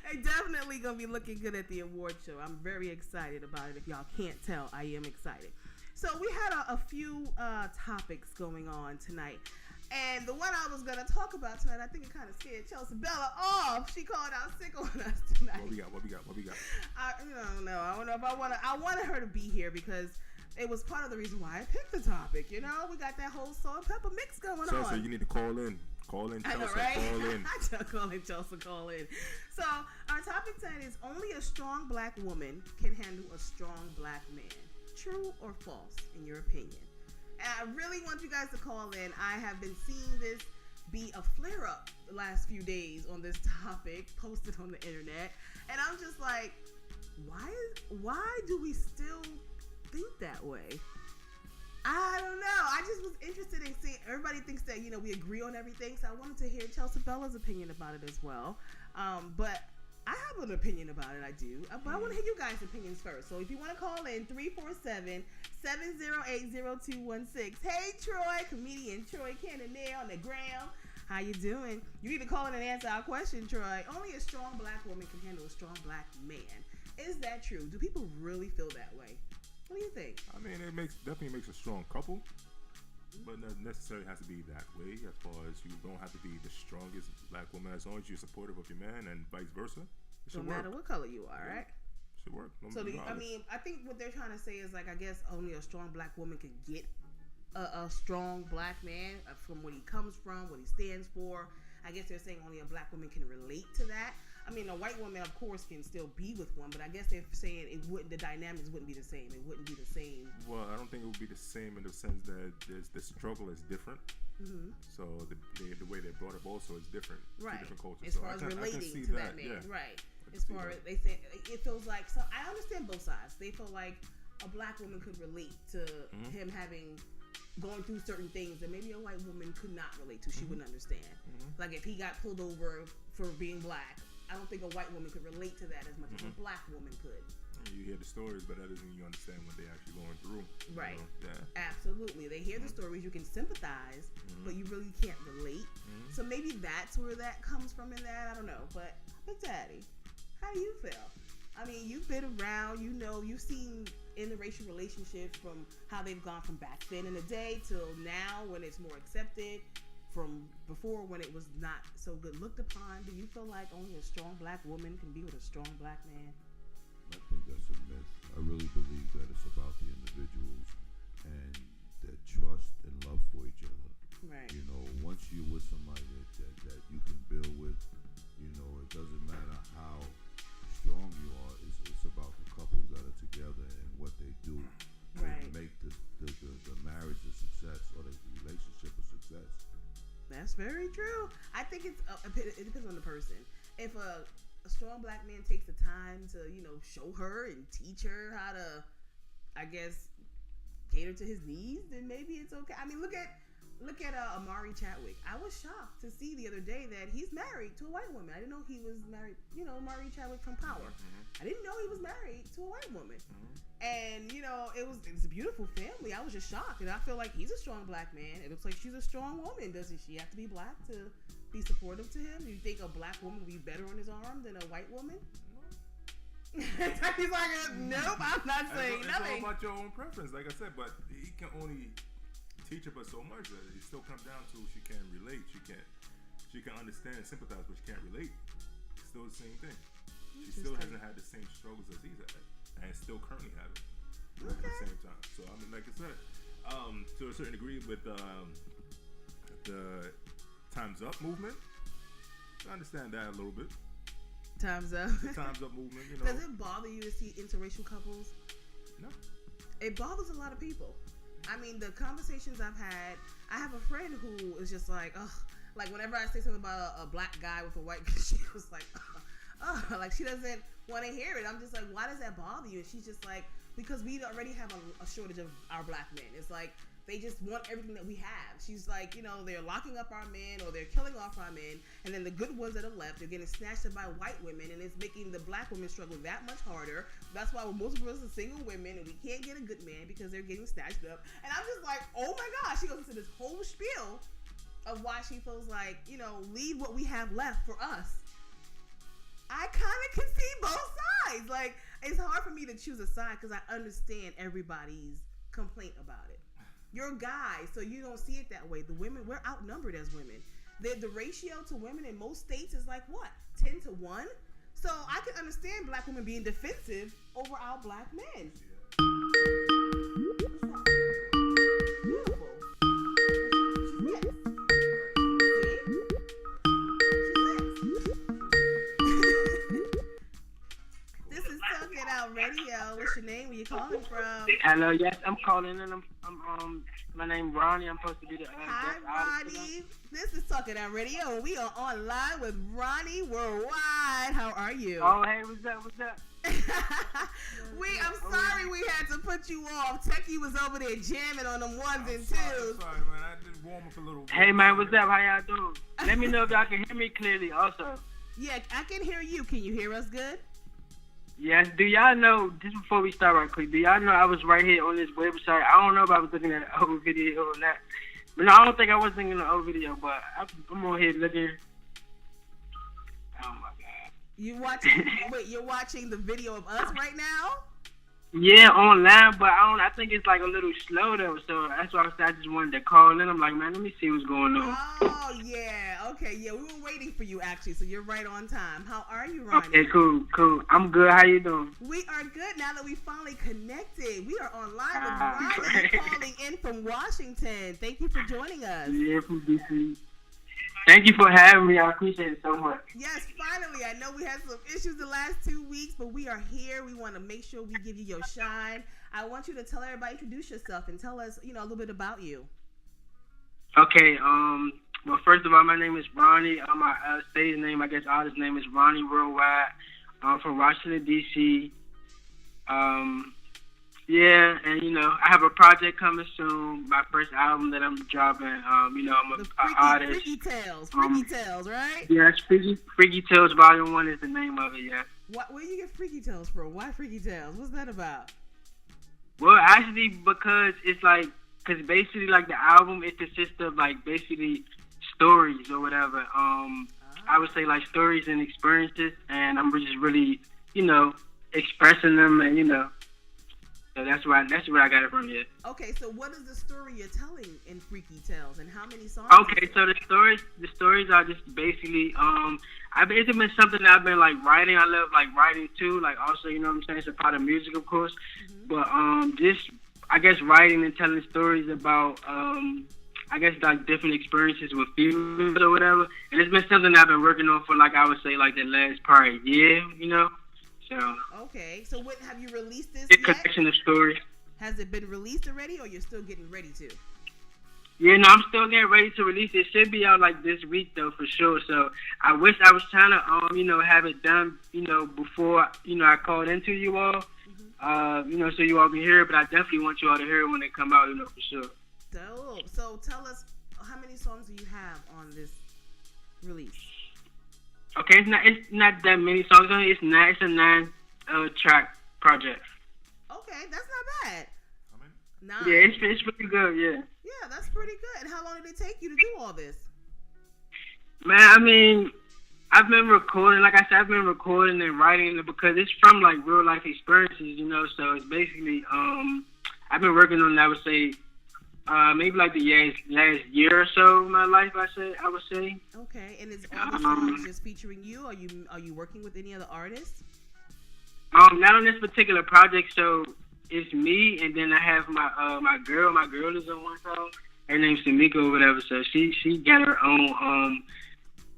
They definitely gonna be looking good at the award show. I'm very excited about it. If y'all can't tell, I am excited. So we had a few topics going on tonight. And the one I was gonna talk about tonight, I think it kind of scared Chelsea Bella off. She called out sick on us tonight. What we got? I don't know. I don't know if I wanted her to be here because it was part of the reason why I picked the topic. You know, we got that whole salt and pepper mix going on. So you need to call in. Call in, Chelsea. I know, right? Call in. I just call in, Chelsea. Call in. So our topic tonight is only a strong black woman can handle a strong black man. True or false, in your opinion? And I really want you guys to call in. I have been seeing this be a flare-up the last few days on this topic posted on the internet, and I'm just like, why do we still think that way? I don't know. I just was interested in seeing. Everybody thinks that, you know, we agree on everything, so I wanted to hear Chelsea Bella's opinion about it as well. But I have an opinion about it. I do, but I want to hear you guys' opinions first. So if you want to call in, 347-708-0216. Hey, Troy, comedian Troy Cannonier on the gram. How you doing? You need to call in and answer our question, Troy. Only a strong black woman can handle a strong black man. Is that true? Do people really feel that way? What do you think? I mean, it definitely makes a strong couple, but not necessarily has to be that way. As far as you don't have to be the strongest black woman, as long as you're supportive of your man and vice versa. It should no matter work. what color you are, right? Should work. So I think what they're trying to say is, like, I guess only a strong black woman can get a strong black man from what he comes from, what he stands for. I guess they're saying only a black woman can relate to that. I mean, a white woman, of course, can still be with one, but I guess they're saying the dynamics wouldn't be the same. It wouldn't be the same. Well, I don't think it would be the same in the sense that the struggle is different. Mm-hmm. So the way they brought up also is different. Right. Two different cultures. As far as relating to that man. Yeah. Right. As far as they say, it feels like, so I understand both sides. They feel like a black woman could relate to him going through certain things that maybe a white woman could not relate to. She wouldn't understand. Like if he got pulled over for being black, I don't think a white woman could relate to that as much as a black woman could. You hear the stories, but that doesn't mean you understand what they're actually going through. Right. You know? Yeah. Absolutely. They hear the stories, you can sympathize, but you really can't relate. So maybe that's where that comes from in that. I don't know. But Big Daddy, how do you feel? I mean, you've been around, you know, you've seen interracial relationships from how they've gone from back then in the day till now when it's more accepted, from before when it was not so good looked upon. Do you feel like only a strong black woman can be with a strong black man? I think that's a myth. I really believe that it's about the individuals and their trust and love for each other. Right. You know, once you're with somebody that you can build with, you know, it doesn't matter how strong you are. It's about the couples that are together and what they do to make the marriage a success or the relationship a success. That's very true. I think it depends on the person. If a strong black man takes the time to, you know, show her and teach her how to, I guess, cater to his needs, then maybe it's okay. I mean, look at Amari Chadwick. I was shocked to see the other day that he's married to a white woman. I didn't know he was married. You know, Amari Chadwick from Power. I didn't know he was married to a white woman. And, you know, it was a beautiful family. I was just shocked. And I feel like he's a strong black man. It looks like she's a strong woman. Doesn't she have to be black to be supportive to him? Do you think a black woman would be better on his arm than a white woman? He's like, nope, I'm not saying nothing. It's all about your own preference, like I said. But he can only teach her but so much. It still comes down to she can't relate. She can understand and sympathize, but she can't relate. It's still the same thing. She still hasn't had the same struggles as he's had, and still currently have it at the same time. So I mean, like I said, to a certain degree, with the Time's Up movement, I understand that a little bit. Time's Up. The Time's Up movement, you know. Does it bother you to see interracial couples? No. It bothers a lot of people. I mean, the conversations I've had, I have a friend who is just like, ugh. Like, whenever I say something about a black guy with a white girl, she was like, ugh. Like, she doesn't want to hear it. I'm just like, why does that bother you? And she's just like, because we already have a shortage of our black men. It's like they just want everything that we have. She's like, you know, they're locking up our men or they're killing off our men, and then the good ones that are left, they're getting snatched up by white women, and it's making the black women struggle that much harder. That's why most of us are single women, and we can't get a good man because they're getting snatched up. And I'm just like, oh my gosh, she goes into this whole spiel of why she feels like, you know, leave what we have left for us. I kind of can see both sides. Like, it's hard for me to choose a side because I understand everybody's complaint about it. You're a guy, so you don't see it that way. The women, we're outnumbered as women. The ratio to women in most states is like what? 10 to 1? So I can understand black women being defensive over our black men. Beautiful. Yes. This is Talk It Out Radio. What's your name? Where you calling from? Hello, yes, I'm calling and I'm my name Ronnie. I'm supposed to be the Hi, Ronnie. This is Talk It Out Radio, and we are online with Ronnie Worldwide. How are you? Oh, hey, what's up? What's up? I'm sorry we had to put you off. Techie was over there jamming on them ones and twos. Sorry, man. I did warm up a little bit. Hey, man, what's up? How y'all doing? Let me know if y'all can hear me clearly also. Yeah, I can hear you. Can you hear us good? Yes, do y'all know, just before we start right quick, do y'all know I was right here on this website? I don't know if I was looking at an old video or not. But no, I don't think I was looking at an old video, but I'm on here looking. Oh, my God. You're watching the video of us right now? Yeah, online, but I think it's like a little slow though, so that's why I just wanted to call in. I'm like, man, let me see what's going on. Oh, yeah. Okay, yeah, we were waiting for you actually, so you're right on time. How are you, Ronnie? Okay, cool. I'm good. How you doing? We are good now that we finally connected. We are online with Ronnie calling in from Washington. Thank you for joining us. Yeah, from DC. Thank you for having me. I appreciate it so much. Yes, finally. I know we had some issues the last 2 weeks, but we are here. We want to make sure we give you your shine. I want you to tell everybody, introduce yourself, and tell us, a little bit about you. Okay. Well, first of all, my name is Ronnie. My stage name, I guess, artist name is Ronnie Worldwide. I'm from Washington, D.C. Yeah, and I have a project coming soon. My first album that I'm dropping. I'm an artist. Freaky Tales, right? Yeah, Freaky Tales Volume 1 is the name of it. Yeah. Where you get Freaky Tales from? Why Freaky Tales? What's that about? Well, actually, because basically like the album, it consists of like basically stories or whatever. I would say like stories and experiences, and I'm just really expressing them, and So that's where I got it from. Yeah. Okay, so what is the story you're telling in Freaky Tales, and how many songs? Okay, so the stories are just basically it's been something that I've been like writing. I love like writing too, like also what I'm saying, it's a part of music, of course. Mm-hmm. But just I guess writing and telling stories about I guess like different experiences with females or whatever. And it's been something that I've been working on for like I would say like the last probably year, So. Okay, so what have you released this yet? Collection of stories. Has it been released already, or you're still getting ready to? Yeah, no, I'm still getting ready to release it. It should be out like this week though, for sure. So I wish I was trying to have it done, before I called into you all, mm-hmm. So you all can hear it. But I definitely want you all to hear it when it come out, for sure. Dope. So tell us, how many songs do you have on this release? Okay, it's not that many songs on it. It's a 9-track project. Okay, that's not bad. 9. Yeah, it's pretty good. Yeah. Yeah, that's pretty good. And how long did it take you to do all this? Man, I mean, I've been recording. Like I said, I've been recording and writing it because it's from like real life experiences, So it's basically I've been working on, I would say, maybe like the last year or so of my life, I would say. Okay, and is all the songs just featuring you? Are you working with any other artists? Not on this particular project. So it's me, and then I have my girl. My girl is on one song. Her name's Tamika or whatever. So she got her own.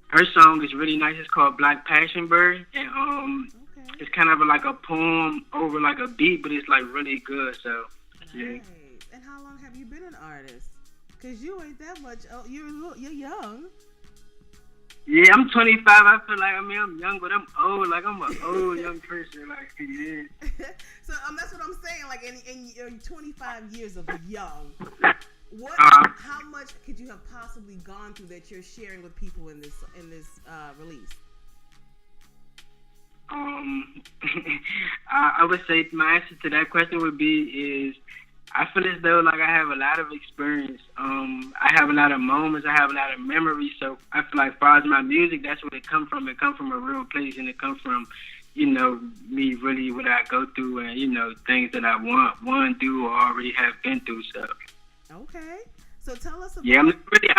Her song is really nice. It's called Black Passion Bird, and it's kind of like a poem over like a beat, but it's like really good. So yeah. Nice. And how long have you been an artist? Cause you ain't that much. Oh, you're young. Yeah, I'm 25. I feel like, I'm young, but I'm old. Like, I'm an old young person. Like, yeah. So that's what I'm saying. Like, in your 25 years of young, how much could you have possibly gone through that you're sharing with people in this release? I would say my answer to that question would be I feel as though like I have a lot of experience. I have a lot of moments. I have a lot of memories. So I feel like as far as my music, that's where it comes from. It comes from a real place, and it comes from, me really what I go through, and things that I want to do or already have been through. So. Okay. So tell us about. Yeah, I'm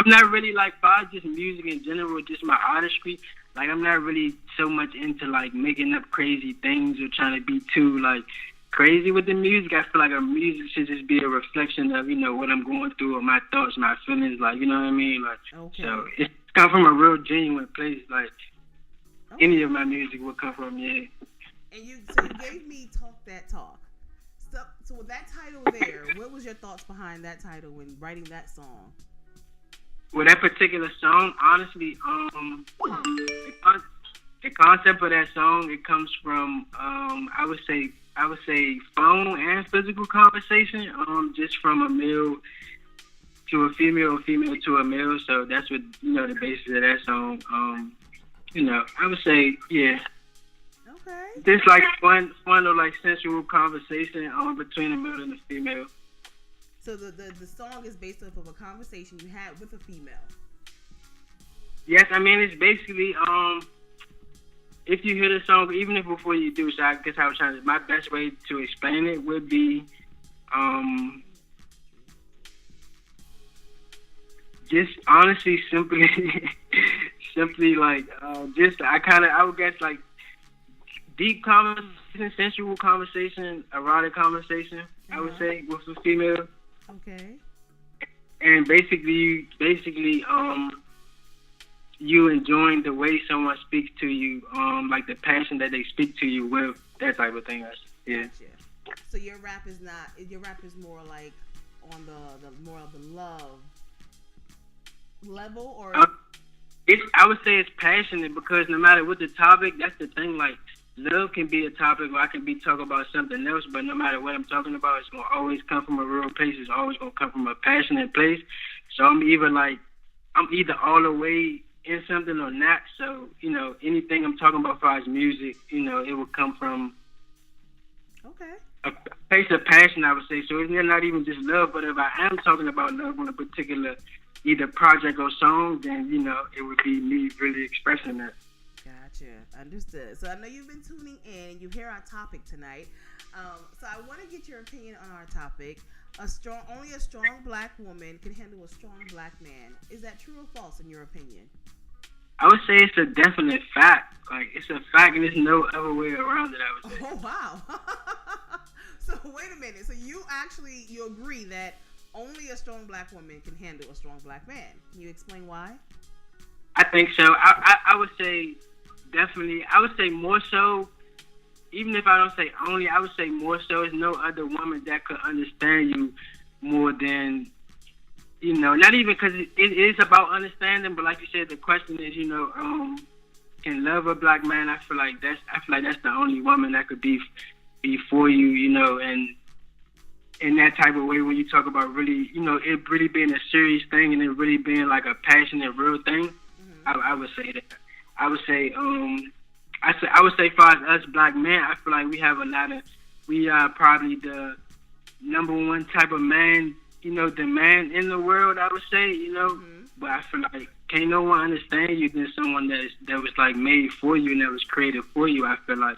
not really like as far as just music in general, just my artistry. Like I'm not really so much into like making up crazy things or trying to be too like crazy with the music. I feel like a music should just be a reflection of, what I'm going through or my thoughts, my feelings, like, you know what I mean? Like, okay. So it's come from a real genuine place, like any of my music would come from, yeah. And you gave me Talk That Talk. So with that title there, what was your thoughts behind that title when writing that song? With that particular song, honestly, the concept of that song, it comes from, I would say phone and physical conversation, just from a male to a female to a male. So that's what, the basis of that song. I would say, yeah. Okay. Just like fun or like sensual conversation between a male and a female. So the song is based off of a conversation you had with a female. Yes, I mean it's basically if you hear the song, even if before you do, so I guess I was trying to. My best way to explain it would be just honestly, simply like I would guess like deep conversation, sensual conversation, erotic conversation. I would say with a female. Okay. And basically, you enjoying the way someone speaks to you, like the passion that they speak to you with, that type of thing. Yeah. Gotcha. So your rap is more like on the more of the love level, or I would say it's passionate because no matter what the topic, that's the thing. Like love can be a topic, or I can be talking about something else, but no matter what I'm talking about, it's gonna always come from a real place. It's always gonna come from a passionate place. So I'm either all the way in something or not. So, anything I'm talking about as far as music, it would come from a place of passion, I would say. So it's not even just love, but if I am talking about love on a particular either project or song, then, it would be me really expressing that. Gotcha. Understood. So I know you've been tuning in. You hear our topic tonight. So I want to get your opinion on our topic. Only a strong black woman can handle a strong black man. Is that true or false in your opinion? I would say it's a definite fact. Like, it's a fact and there's no other way around it, I would say. Oh, wow. So, wait a minute. So, you agree that only a strong black woman can handle a strong black man. Can you explain why? I think so. I would say definitely. I would say more so. Even if I don't say only, I would say more so. There's no other woman that could understand you more than, not even because it is about understanding, but like you said, the question is, can love a black man? I feel like that's the only woman that could be for you, and in that type of way when you talk about really, it really being a serious thing and it really being like a passionate, real thing. Mm-hmm. I would say that. I would say, I would say, for us black men, I feel like we are probably the number one type of man, the man in the world, I would say, Mm-hmm. But I feel like can't no one understand you than someone that was like made for you and that was created for you. I feel like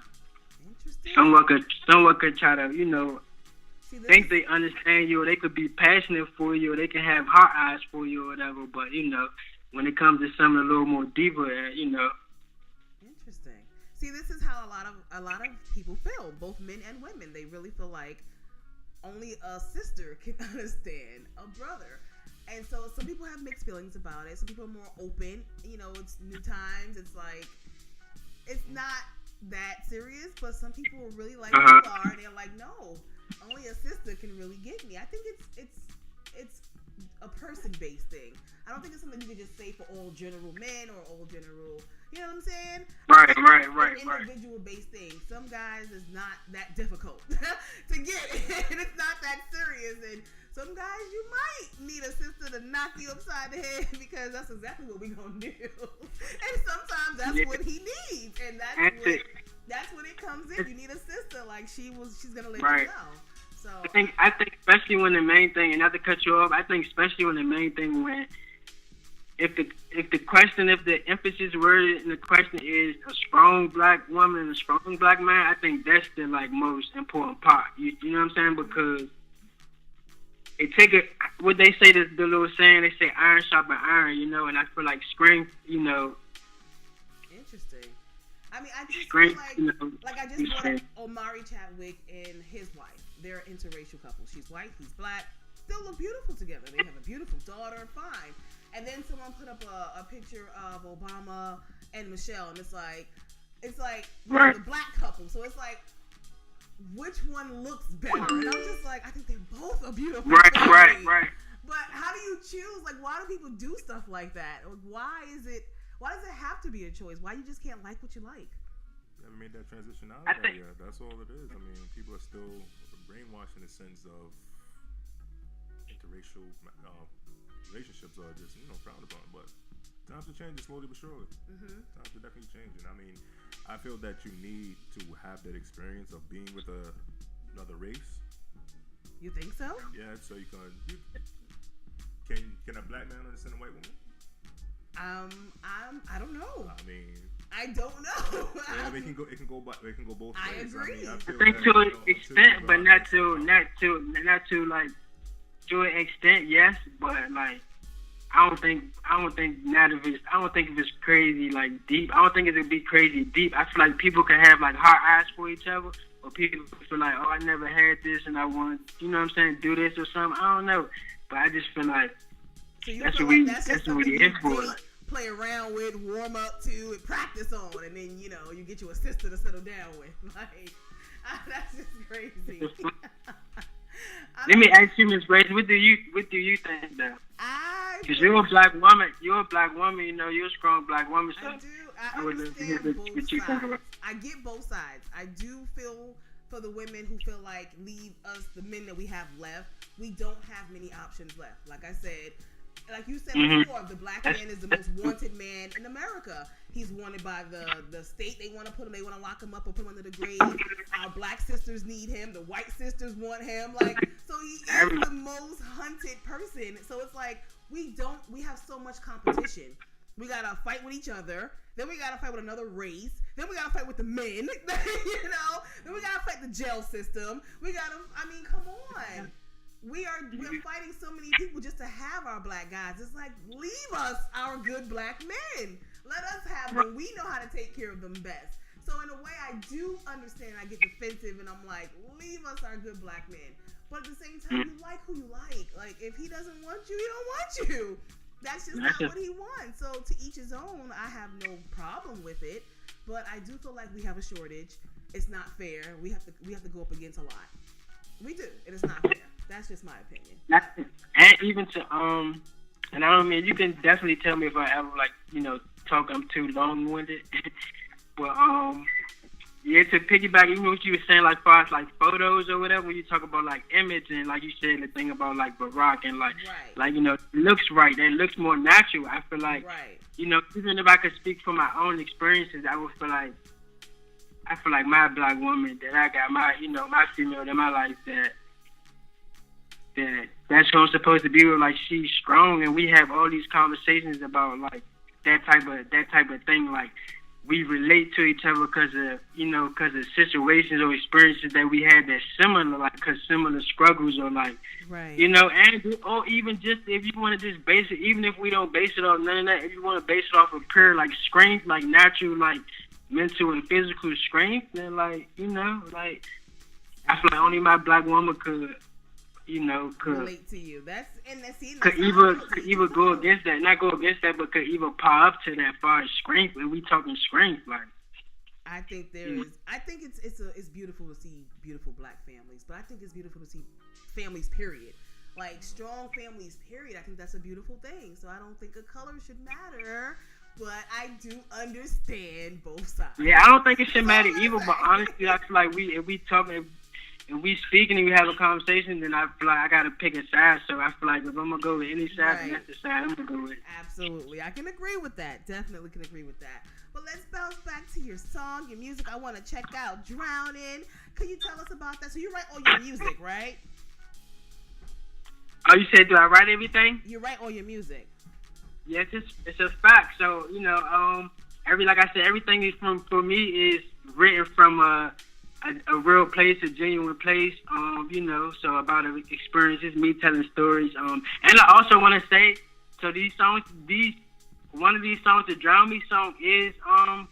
someone could try to, think they understand you, or they could be passionate for you, or they can have heart eyes for you or whatever, but, when it comes to something a little more deeper, Interesting. See, this is how a lot of people feel, both men and women. They really feel like only a sister can understand a brother. And so some people have mixed feelings about it. Some people are more open. It's new times. It's like, it's not that serious, but some people are really like you are, and they're like, no, only a sister can really get me. I think it's a person-based thing. I don't think it's something you can just say for all general men or all general. You know what I'm saying? Right. It's an individual-based thing. Some guys is not that difficult to get, and it's not that serious. And some guys, you might need a sister to knock you upside the head because that's exactly what we're gonna do. And sometimes that's what he needs, and that's when it comes in. You need a sister, like she's gonna let you know. So I think especially when the main thing, and not to cut you off, I think especially when the main thing when if the emphasis word in the question is a strong black woman and a strong black man, I think that's the like most important part. You know what I'm saying? Because it take what they say, the little saying, they say iron sharpen iron, you know, and I feel like strength, you know. Interesting. I mean, I just strength, feel like, you know, like I just brought up Omari Chadwick and his wife. They're an interracial couple. She's white, he's black. Still look beautiful together. They have a beautiful daughter, fine. And then someone put up a picture of Obama and Michelle, and it's like right. the black couple. So it's like, which one looks better? And I'm just like, I think they both are beautiful. Right. But how do you choose? Like, why do people do stuff like that? Or why does it have to be a choice? Why you just can't like what you like? You haven't made that transition out yet. That's all it is. I mean, people are still brainwashed in the sense of interracial relationships are just, frowned upon. But times are changing slowly but surely. Times are definitely changing. I mean, I feel that you need to have that experience of being with another race. You think so? Yeah, so you can a black man understand a white woman? I don't know. I mean, I don't know. Yeah, it can go both ways. I agree. I think to an extent, but not to like to an extent, yes, but like I don't think if it's crazy like deep. I don't think it'd be crazy deep. I feel like people can have like hard eyes for each other, or people feel like, oh, I never had this and I want, you know what I'm saying, do this or something. I don't know, but I just feel like that's what we is for. Play around with, warm up to, and practice on, and then you get you a sister to settle down with. Like that's just crazy. Let me ask you, Miss Grace, what do you think though? Because you're a black woman. You're a strong black woman. So I understand both sides. I get both sides. I do feel for the women who feel like, leave us, the men that we have left. We don't have many options left. Like I said, like you said before, the black man is the most wanted man in America. He's wanted by the state. They want to put him. They want to lock him up or put him under the grave. Our black sisters need him. The white sisters want him. Like, so he is the most hunted person. So it's like we have so much competition. We gotta fight with each other. Then we gotta fight with another race. Then we gotta fight with the men. Then we gotta fight the jail system. Come on. We're fighting so many people just to have our black guys. It's like, leave us our good black men. Let us have them. We know how to take care of them best. So in a way, I do understand. I get defensive, and I'm like, leave us our good black men. But at the same time, you like who you like. Like, if he doesn't want you, he don't want you. That's just not what he wants. So to each his own. I have no problem with it. But I do feel like we have a shortage. It's not fair. We have to go up against a lot. We do. It is not fair. That's just my opinion. And even to and I don't mean, you can definitely tell me if I ever talk I'm too long-winded. But yeah, to piggyback even what you were saying, like far as like photos or whatever, when you talk about like image and like you said the thing about like Barack and like looks right, that looks more natural. I feel like even if I could speak from my own experiences, I would feel like my black woman that I got, my female in my life that's who I'm supposed to be with. Like, she's strong, and we have all these conversations about like that type of thing. Like, we relate to each other because of situations or experiences that we had that's similar, like similar struggles or like, and or even just if you want to just base it, even if we don't base it off none of that, if you want to base it off of pure like strength, like natural, like mental and physical strength, then like I feel like only my black woman could relate to you. Could either go against that, not go against that, but could either power up to that far as strength. When we talking strength, like I think I think it's beautiful to see beautiful black families, but I think it's beautiful to see families. Period. like strong families, period. I think that's a beautiful thing. So I don't think a color should matter, but I do understand both sides. Yeah, I don't think it should matter either, but honestly, I feel like if we speaking and we have a conversation, then I feel like I gotta pick a side. So I feel like if I'm gonna go with any side, then that's the side I'm gonna go with. Absolutely, I can agree with that. Definitely can agree with that. But let's bounce back to your song, your music. I want to check out "Drowning." Can you tell us about that? So you write all your music, right? Oh, you said do I write everything? You write all your music. Yes, it's a fact. So like I said, everything is for me is written from a real place, a genuine place. So about experiences, me telling stories. And I also want to say, so these songs, one of these songs, the Drown Me song is on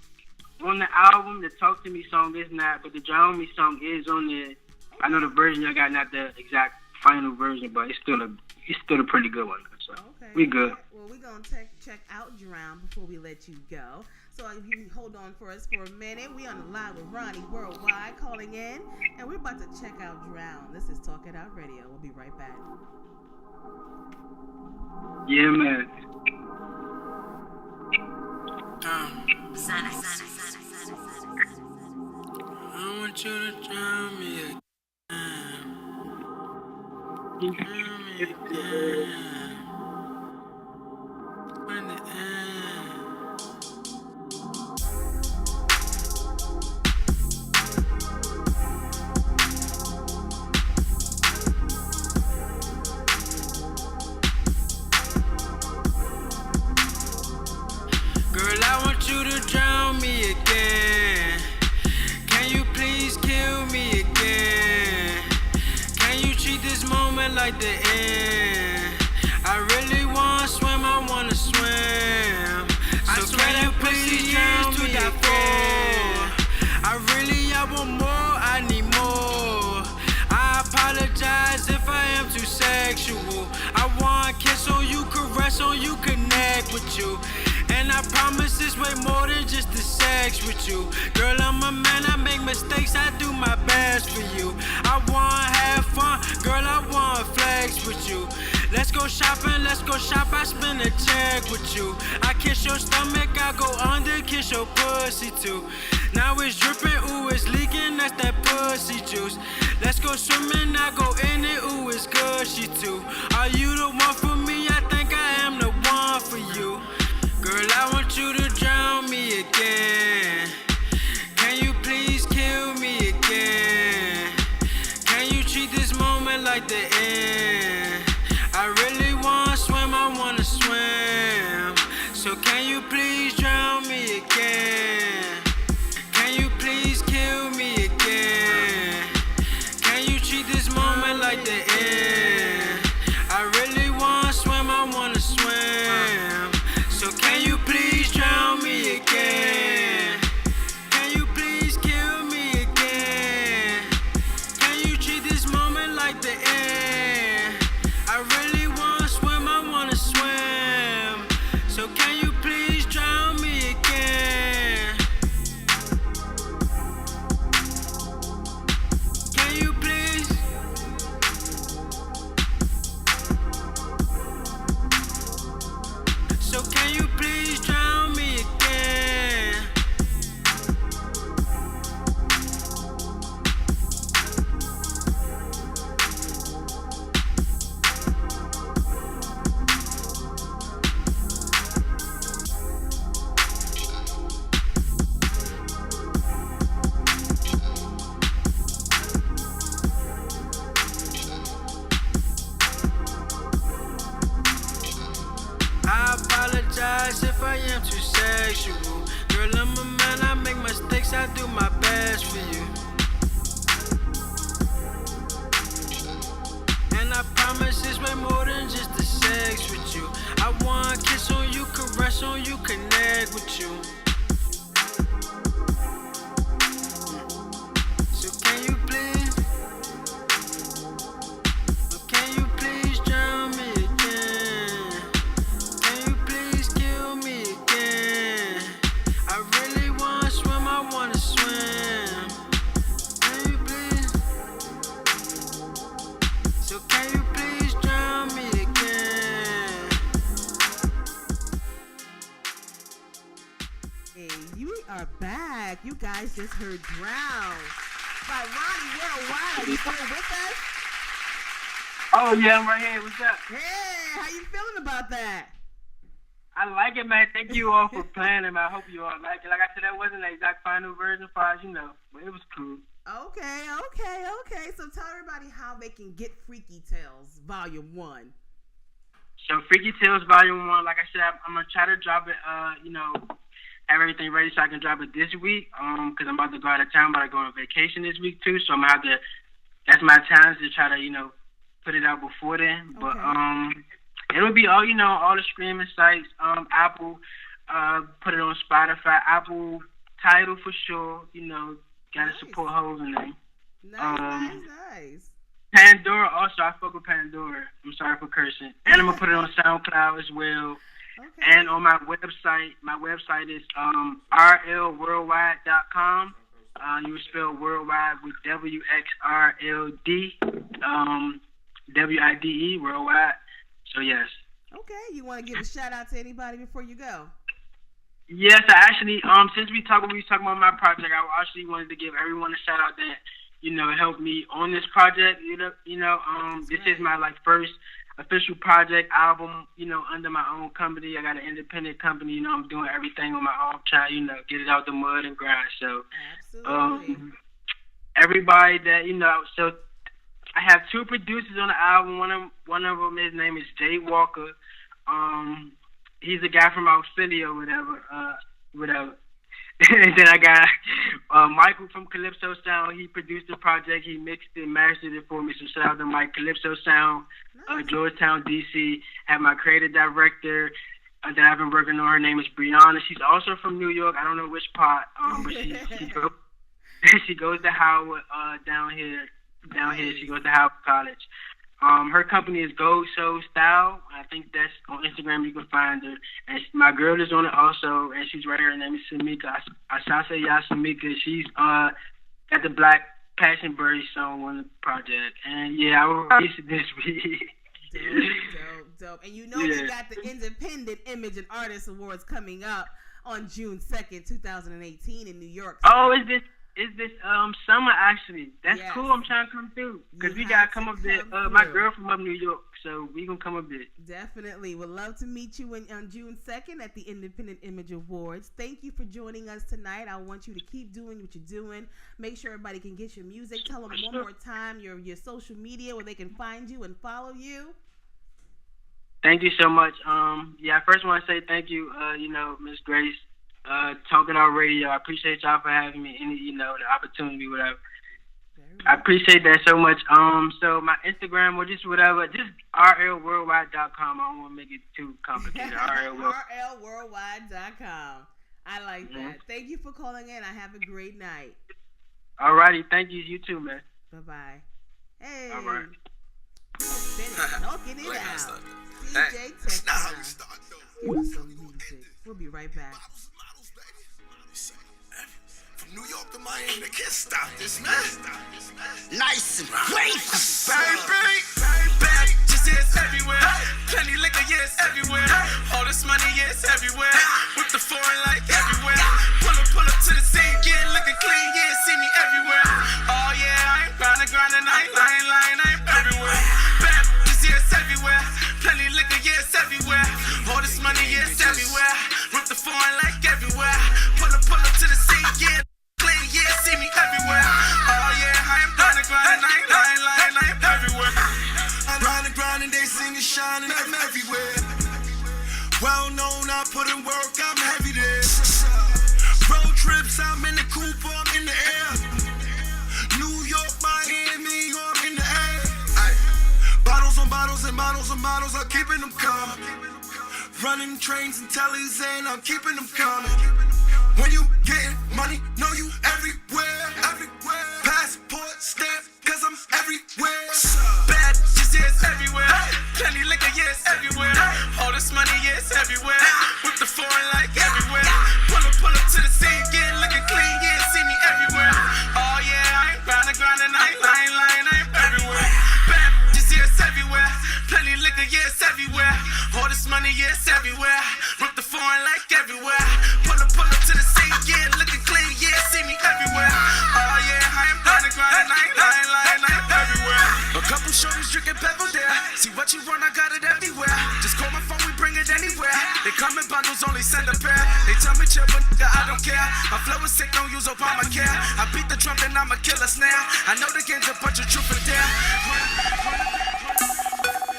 the album. The Talk to Me song is not, but the Drown Me song is on the. I know the version I got, not the exact final version, but it's still a pretty good one. So okay, we good. Well, we're gonna check out "Drown" before we let you go. So if you can hold on for us for a minute, we on the line with Ronnie Worldwide calling in, and we're about to check out "Drown." This is Talk It Out Radio. We'll be right back. Yeah, man. I want you to drown me again. Drown me again. When the end. Girl, I want you to drown me again. Can you please kill me again? Can you treat this moment like the end? I really wanna swim, I wanna swim. So can you please drown me again? I want more, I need more. I apologize if I am too sexual. I want kiss on you, caress on you, connect with you. And I promise it's way more than just the sex with you. Girl, I'm a man, I make mistakes, I do my best for you. I wanna have fun, girl, I wanna flex with you. Let's go shopping, I spend a check with you. I kiss your stomach, I go under, kiss your pussy too. Now it's dripping, ooh, it's leaking, that's that pussy juice. Let's go swimming, I go in it, ooh, it's gushy too. Are you the one for me? I think I am the one for you. Girl, I want you to drown me again. Can you please kill me again? Can you treat this moment like the end? I really wanna swim, I wanna swim. So can you please drown me again? Can you please kill me again? Can you treat this moment like the end? I really wanna swim, I wanna swim. So can you please drown me again? Can you please kill me again? Can you treat this moment like the end? I really wanna swim, I wanna swim. So can you please drown me again? Can you please? So can you please drown me again? I apologize if I am too sexual. Girl, I'm a man, I make mistakes, I do my best for you. And I promise it's way more than just the sex with you. I want kiss on you, caress on you, connect with you. So can you please? Can you please drown me again? Can you please kill me again? I really wanna swim, I wanna swim. just heard Drown by Ronnie Worldwide. Are you still with us? Oh, yeah, I'm right here. What's up? Hey, how you feeling about that? I like it, man. Thank you all for playing it, man. I hope you all like it. Like I said, that wasn't the exact final version as far as you know, but it was cool. Okay. So tell everybody how they can get Freaky Tales Volume 1. So Freaky Tales Volume 1, like I said, I'm going to try to drop it, have everything ready so I can drop it this week, because I'm about to go out of town, but I go on vacation this week too, so I'm going to have to, that's my challenge to try to, put it out before then. But it'll be all the streaming sites, Apple, put it on Spotify, Apple Tidal for sure. Gotta support hoes in there. Nice. Pandora also, I fuck with Pandora. I'm sorry for cursing. And I'm gonna put it on SoundCloud as well. Okay. And on my website is rlworldwide.com. You would spell worldwide with WXRLD. WIDE, worldwide. So, yes. Okay, you want to give a shout out to anybody before you go? Yes, I actually, since we was talking about my project, I actually wanted to give everyone a shout out that, helped me on this project. This is my first official project album, under my own company. I got an independent company, I'm doing everything on my own, trying, get it out the mud and grind. So, absolutely. Everybody that, so I have two producers on the album. One of them, his name is Jay Walker. He's a guy from out Philly or whatever. And then I got Michael from Calypso Sound. He produced the project. He mixed it, mastered it for me. So shout out to Mike, Calypso Sound, Georgetown, DC. Have my creative director that I've been working on. Her name is Brianna. She's also from New York. I don't know which part, but she goes to Howard down here. She goes to Howard College. Her company is Gold Show Style. I think that's on Instagram. You can find her. And my girl is on it also, and she's right here. Her name is Samika Asase Yasamika. She's got the Black Passion Berry song on the project. And yeah, I will release it this week. Dope. And we got the Independent Image and Artist Awards coming up on June 2nd, 2018 in New York. Oh, is this summer actually? That's cool. I'm trying to come through because we gotta come up there. My girl from up New York, so we gonna come up there. Definitely, would love to meet you on June 2nd at the Independent Image Awards. Thank you for joining us tonight. I want you to keep doing what you're doing. Make sure everybody can get your music. Tell them one more time your social media where they can find you and follow you. Thank you so much. I first want to say thank you, Miss Grace. Talking on radio. I appreciate y'all for having me in the opportunity, whatever. I appreciate that so much. So my Instagram or just whatever, just rlworldwide.com. I don't want to make it too complicated. rlworldwide.com. I like that. Thank you for calling in. I have a great night. Alrighty, thank you. You too, man. Bye-bye. Hey. All right. Talking it out. DJ Tech Time. Give us some music. We'll be right back. New York to Miami, they can't stop this, man. Nice and grateful. Bad bitches everywhere. Plenty liquor, yes, everywhere. All this money, yes, everywhere. With the foreign like everywhere. Pull up to the scene, get looking clean, yeah, see me everywhere. Oh yeah, I ain't grinding, I ain't lying, I ain't everywhere. Bad bitches, yes, everywhere. Plenty liquor, yes, everywhere. All this money, yes, everywhere. With the foreign like everywhere. Pull up to the scene, yeah. Yeah, see me everywhere. Oh yeah, I am grinding, I ain't lying, I am everywhere. I'm grinding, they singing, shining, I'm everywhere. Well known, I put in work, I'm heavy there. Road trips, I'm in the coupe, I'm in the air. New York, Miami, I'm in the air. Bottles on bottles and bottles on bottles, I'm keeping them coming. Running trains and tellies and I'm keeping them coming. When you getting money, know you everywhere. Passport stamp, cause I'm everywhere. Bad bitches, yes, everywhere. Plenty liquor, yes, everywhere. All this money, yes, everywhere. With the foreign like everywhere. Pull up to the scene, get looking clean, yeah, see me everywhere. Oh yeah, I ain't grinding, I ain't lying, I am everywhere. Bad bitches, yes, everywhere. Plenty liquor, yes, everywhere. All this money, yes, everywhere. With the foreign like everywhere. Pull up to the scene, yeah, looking clean, yeah, see me everywhere. everywhere. A couple shorties drinking pebble there. See what you want, I got it everywhere. Just call my phone, we bring it anywhere. They come in bundles, only send a pair. They tell me chill, but nigga, I don't care. My flow is sick, don't use Obamacare. I beat the drum, then I'm a killer snare. I know the game's a bunch of truth and dare.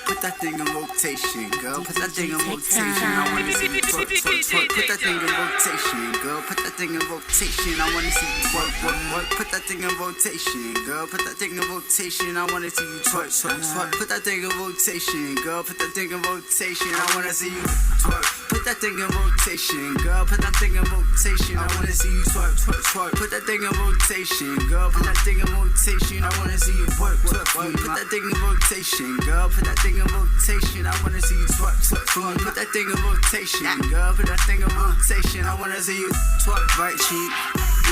Put that thing in rotation, girl. Put that thing in rotation. I wanna see you twerk, twerk, twerk. Put that thing in rotation, girl. Put that thing in rotation. I wanna see you twerk, work, work. Put that thing in rotation, girl. Put that thing in rotation. I wanna see you twerk, twerk, twerk. Put that thing in rotation, girl. Put that thing in rotation. I wanna see you twerk. Put that thing in rotation, girl. Put that thing in rotation. I wanna see you twerk, twerk, twerk. Put that thing in rotation, girl. Put that thing in rotation. I wanna see you work, work, work. Put that thing in rotation, girl. Put that thing in rotation. I wanna see you twerk, twerk, twerk. Put that thing in rotation, girl. Put that thing in rotation. I wanna see you twerk. Right cheek,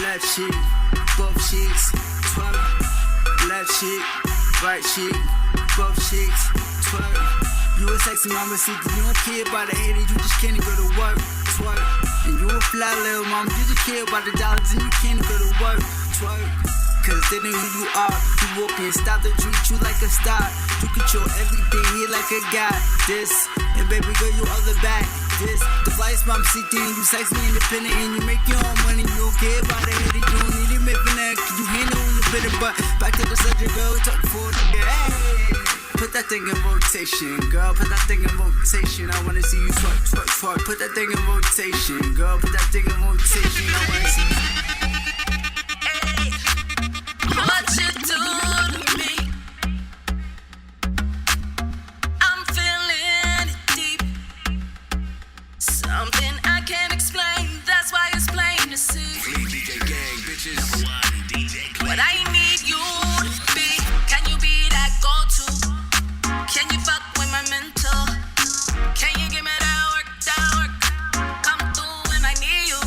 left cheek, both cheeks, twerk. Left cheek, right cheek, both cheeks, twerk. You a sexy mama, see, you don't care about the haters, you just can't go to work, twerk. And you a fly little mama, you just care about the dollars and you can't go to work, twerk. Cause they know who you are. You walk in, stop to treat you like a star. You control everything here like a guy. This, and baby girl, you other back. This, the flyest mom CT, and you sexy independent, and you make your own money. You don't care about the haters, you don't need it, making that. Cause you handle your bitter, but back to the subject, girl, talk for it, hey. Put that thing in rotation, girl. Put that thing in rotation. I wanna see you twerk, twerk, twerk. Put that thing in rotation, girl. Put that thing in rotation. I wanna see you. What you do to me, I'm feeling it deep. Something I can't explain, that's why it's plain to see. DJ gang, bitches. What I need you to be, can you be that go-to? Can you fuck with my mental? Can you give me that work, that work? Come through when I need you.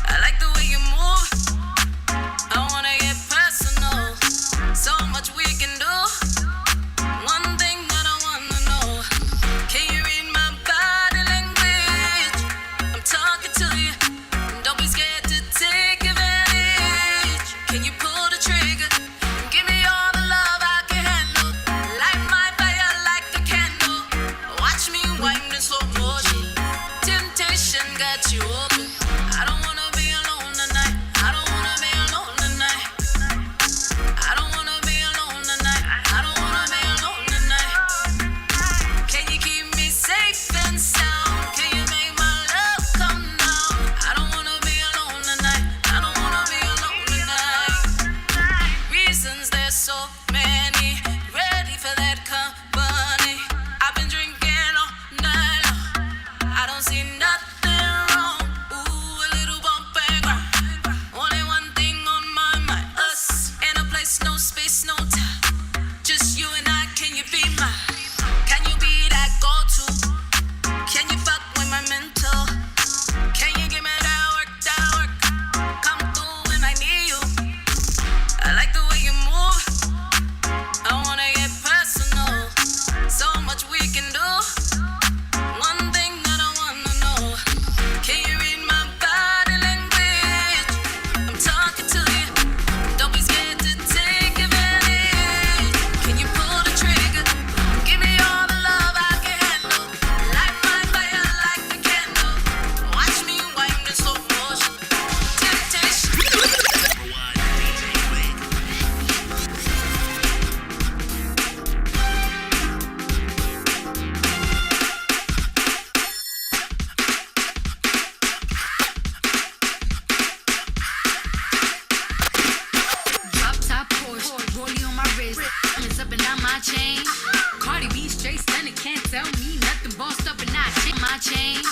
I like the way you move. I wanna get personal. So much we can do. One thing that I wanna know, can you read my body language? I'm talking to you. Don't be scared to take advantage. Can you pull the trigger? Give me all the love I can handle. Light my fire like a candle. Watch me wind in slow motion. Temptation got you open. I don't wanna be alone tonight. I don't wanna be alone tonight. I don't wanna be alone tonight. I don't wanna be alone tonight. Can you keep me safe and sound? Can you make my love come down? I don't wanna be alone tonight. I don't wanna be alone tonight. Reasons there's so many. Ready for that company. I've been drinking all night long. I don't see nothing wrong. Ooh, a little bump and grind. Only one thing on my mind. Us in a place, no space, no time. Just you and I, can you be mine? Can you be that go-to? Can you fuck with my mental? Can you give me that work, that work? Come through when I need you. I like the way you move. I wanna get personal. So much we can do. One thing that I wanna know, can you read my body language? I'm talking to you. Don't be scared to take advantage. Can you pull the trigger? Give me all the love I can handle. Light my fire like a candle. Watch me wind in slow motion. Temptation. Drop top Porsche, rollie on my wrist, diamonds up and down my chain. Cardi B straight stunning, can't tell me nothing. Bossed up and I change my chain.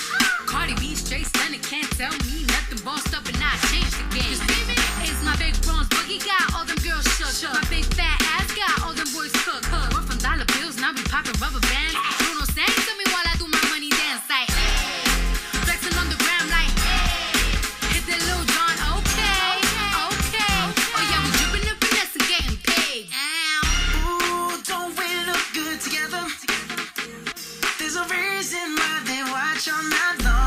Cardi B straight stunning, can't tell me nothing. Bossed up and I changed the game. It's my big bronze boogie, got all them girls shook. My big fat ass got all them boys cook. We're from dollar bills, now we popping rubber bands. Bruno sang to me while I do my money dance like. Flexing on the gram like. Hit that Lil Jon, okay, okay. Oh yeah, we dripping and finesse and getting paid. Ooh, don't we look good together? There's a reason why they watch all night long.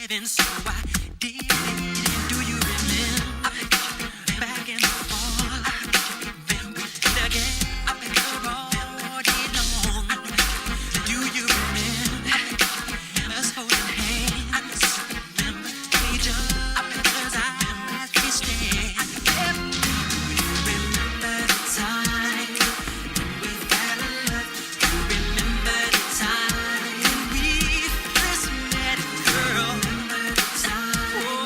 living, so I did it. And do you remember back in the fall? When we did again, all day long. Do you remember us holding hands? Remember each other's eyes we stared. Do you remember the time when we fell in love? Do you remember the time when we first met, girl? Remember the time, oh,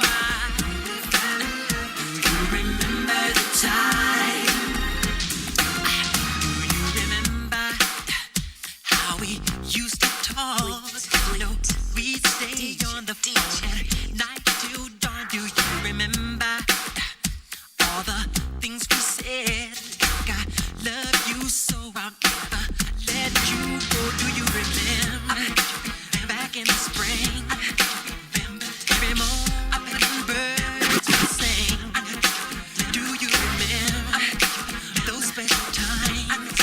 when we fell in love? Do you remember the time? Do you remember how we used to talk? You know, we'd stay on the phone at night till dawn. Do you remember all the things we said? Like I love you so I'll never let you go. Do you remember back in the spring? Remember every morning birds would sing. Do you remember those special times?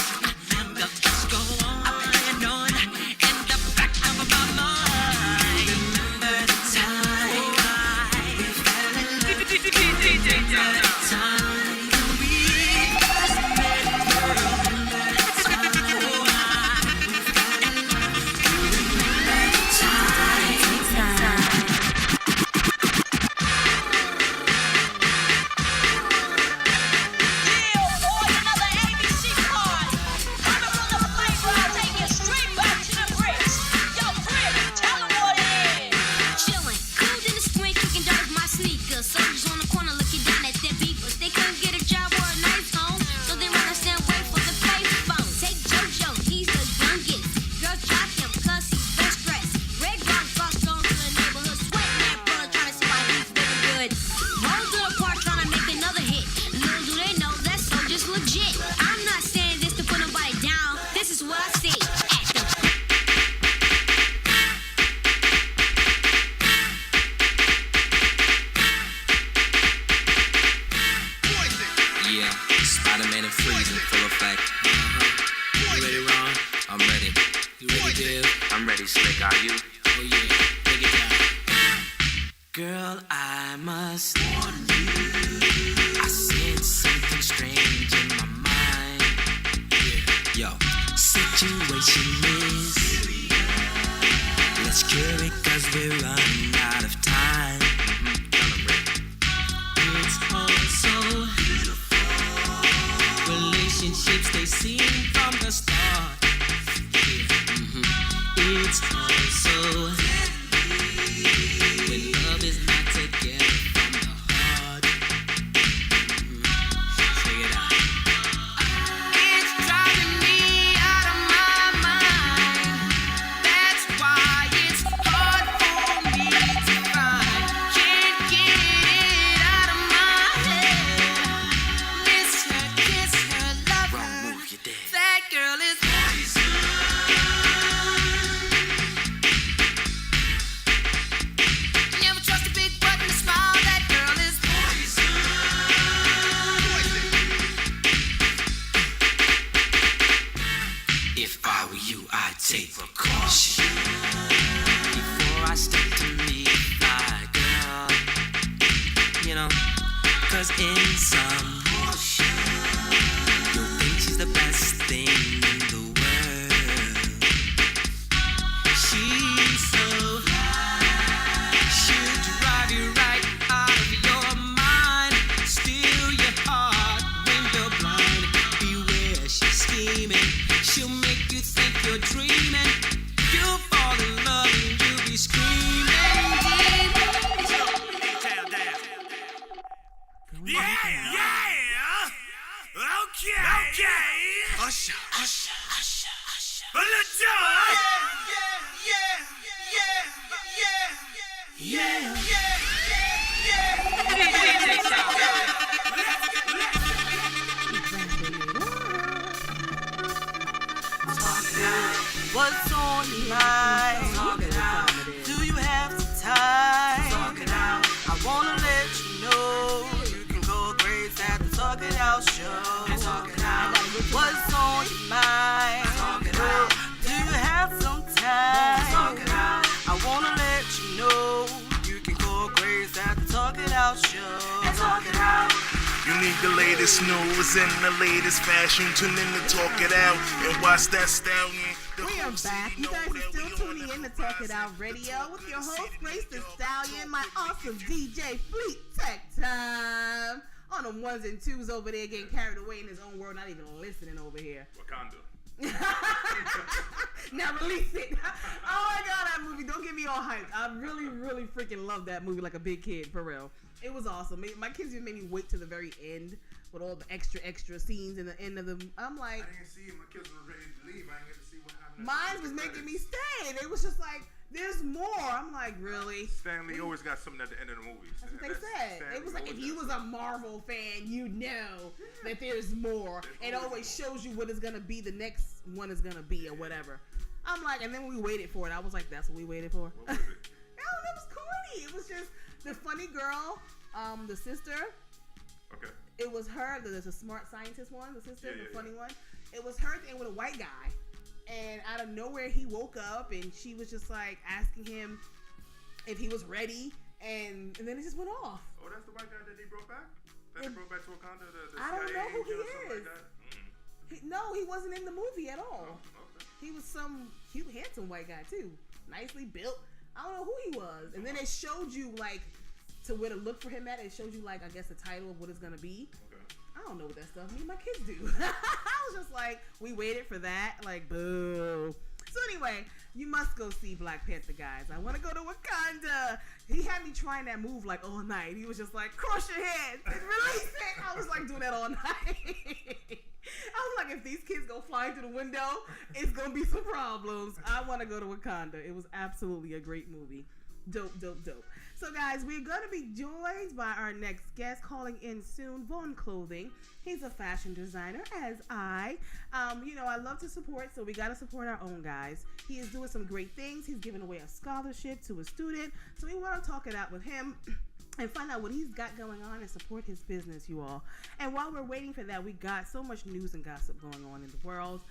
The thoughts go on and on in the back of my mind. Remember the time we fell in love? Remember the time we first met, girl? Remember the time we fell in love? Remember the time? Chillin', cold in the spring, kicking dirt with my sneakers. Soldiers on the corner looking down at their beepers. They couldn't get a job or a nice home, so they run us and wait for the payphone. Take JoJo, he's the youngest. Girls jock him 'cause he's best dressed. Red Rock got strong to the neighborhood, sweating that brother trying to see why he's feeling good. Rolls in the park trying to make another hit. Little do they know that soldier's legit. I'm not saying this to put nobody down. This is what I see. At the Yeah, Spider-Man and freezing, full effect. You ready, Ron? I'm ready. You ready, Dave? I'm ready, Slick, are you? Oh yeah, take it down. Girl, I must warn you. I sense something strange in my mind. Yo, Situation is let's cure it 'cause we're running out of time. It's all so beautiful. Relationships, they seem from the start. It's all so when love is not together from the heart. Check it out. It's driving me out of my mind. That's why it's hard for me to find. Can't get it out of my head. Miss her, kiss her, love Wrong her. move, you dead. That girl is poison. Never trust a big butt and a smile. That girl is poison. If I were you, I'd take precaution before I step to meet my girl. You know, 'cause in some motion, you'll think she's the best thing in the world. She's so high, she'll drive you right out of your mind. Steal your heart when you're blind. Beware, she's scheming. She'll make you think you're dreaming. You'll fall in love and you'll be screaming. Okay. Usher. Let's do What's on your mind? Do you have some time? I wanna let you know you can go crazy at the Talk It Out show. What's on your mind? Do you have some time? I wanna let you know you about you. And talk it out. You need the latest news and the latest fashion. Tune in to Talk It Out and watch that stallion. We are back. You guys are still tuning in to Talk It Out Radio with your host, Grace the Stallion, my awesome DJ, Fleet Tech Time. On the ones and twos over there getting carried away in his own world, not even listening over here. Wakanda. Now release it. Oh my God, that movie. Don't get me all hyped. I really, really freaking love that movie like a big kid, for real. It was awesome. My kids even made me wait to the very end with all the extra scenes in the end of the. I'm like, I didn't see it. My kids were ready to leave. I didn't get to see what happened. Mine was making me stay. It was just like, there's more. I'm like, really? Stanley always got something at the end of the movies. That's what they said. Stanley It was like, if you was a Marvel fan, you know that there's more. It always shows you what is going to be the next one is going to be or whatever. I'm like, and then we waited for it. I was like, that's what we waited for? What was it? It was corny. It was just the funny girl, the sister. Okay. It was her, the smart scientist one, the sister, Yeah, the funny one. It was her thing with a white guy. And out of nowhere, he woke up, and she was just like asking him if he was ready, and then it just went off. Oh, that's the white guy that they brought back? That they brought back to Wakanda? The I don't CIA know who he agent or something is. like that? No, he wasn't in the movie at all. Oh, okay. He was some cute, handsome white guy too, nicely built. I don't know who he was. And then it showed you like to where to look for him at. It showed you like, I guess, the title of what it's gonna be. I don't know what that stuff means. My kids do. I was just like, we waited for that. Like, boo. So anyway, you must go see Black Panther, guys. I want to go to Wakanda. He had me trying that move like all night. He was just like, cross your hands and release it. I was like doing that all night. I was like, if these kids go flying through the window, it's going to be some problems. I want to go to Wakanda. It was absolutely a great movie. Dope. So guys, we're going to be joined by our next guest calling in soon, Vaughn Clothing. He's a fashion designer, as I love to support, so we got to support our own guys. He is doing some great things. He's giving away a scholarship to a student, so we want to talk it out with him and find out what he's got going on and support his business, you all. And while we're waiting for that, we got so much news and gossip going on in the world,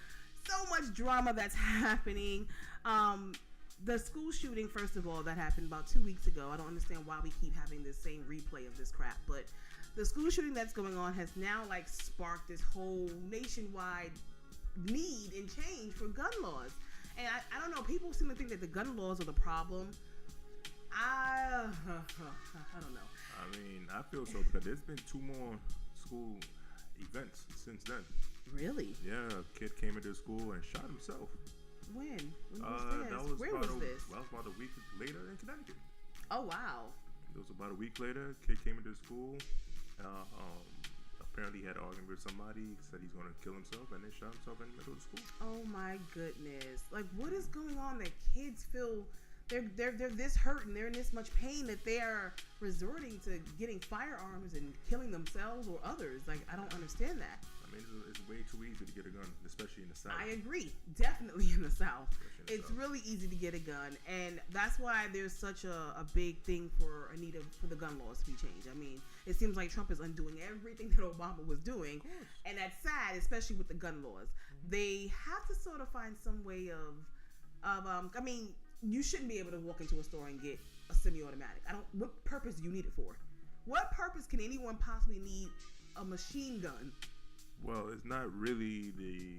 so much drama that's happening. The school shooting, first of all, that happened about 2 weeks ago. I don't understand why we keep having this same replay of this crap, but the school shooting that's going on has now like sparked this whole nationwide need and change for gun laws. And I don't know, people seem to think that the gun laws are the problem. I don't know. I mean, I feel so because there's been 2 more school events since then. Really? Yeah, a kid came into school and shot himself. When was this? Where was this? Well, about a week later in Connecticut. Oh, wow. It was about a week later. Kid came into school. Apparently he had an argument with somebody. Said he's going to kill himself, and then shot himself in the middle of the school. Oh my goodness! Like, what is going on that kids feel they're this hurt and they're in this much pain that they are resorting to getting firearms and killing themselves or others? Like, I don't understand that. I mean, it's way too easy to get a gun, especially in the South. I agree. Definitely in the South. It's really easy to get a gun, and that's why there's such a big thing for a need for the gun laws to be changed. I mean, it seems like Trump is undoing everything that Obama was doing, and that's sad, especially with the gun laws. They have to sort of find some way of I mean, you shouldn't be able to walk into a store and get a semi-automatic. What purpose do you need it for? What purpose can anyone possibly need a machine gun? Well, it's not really the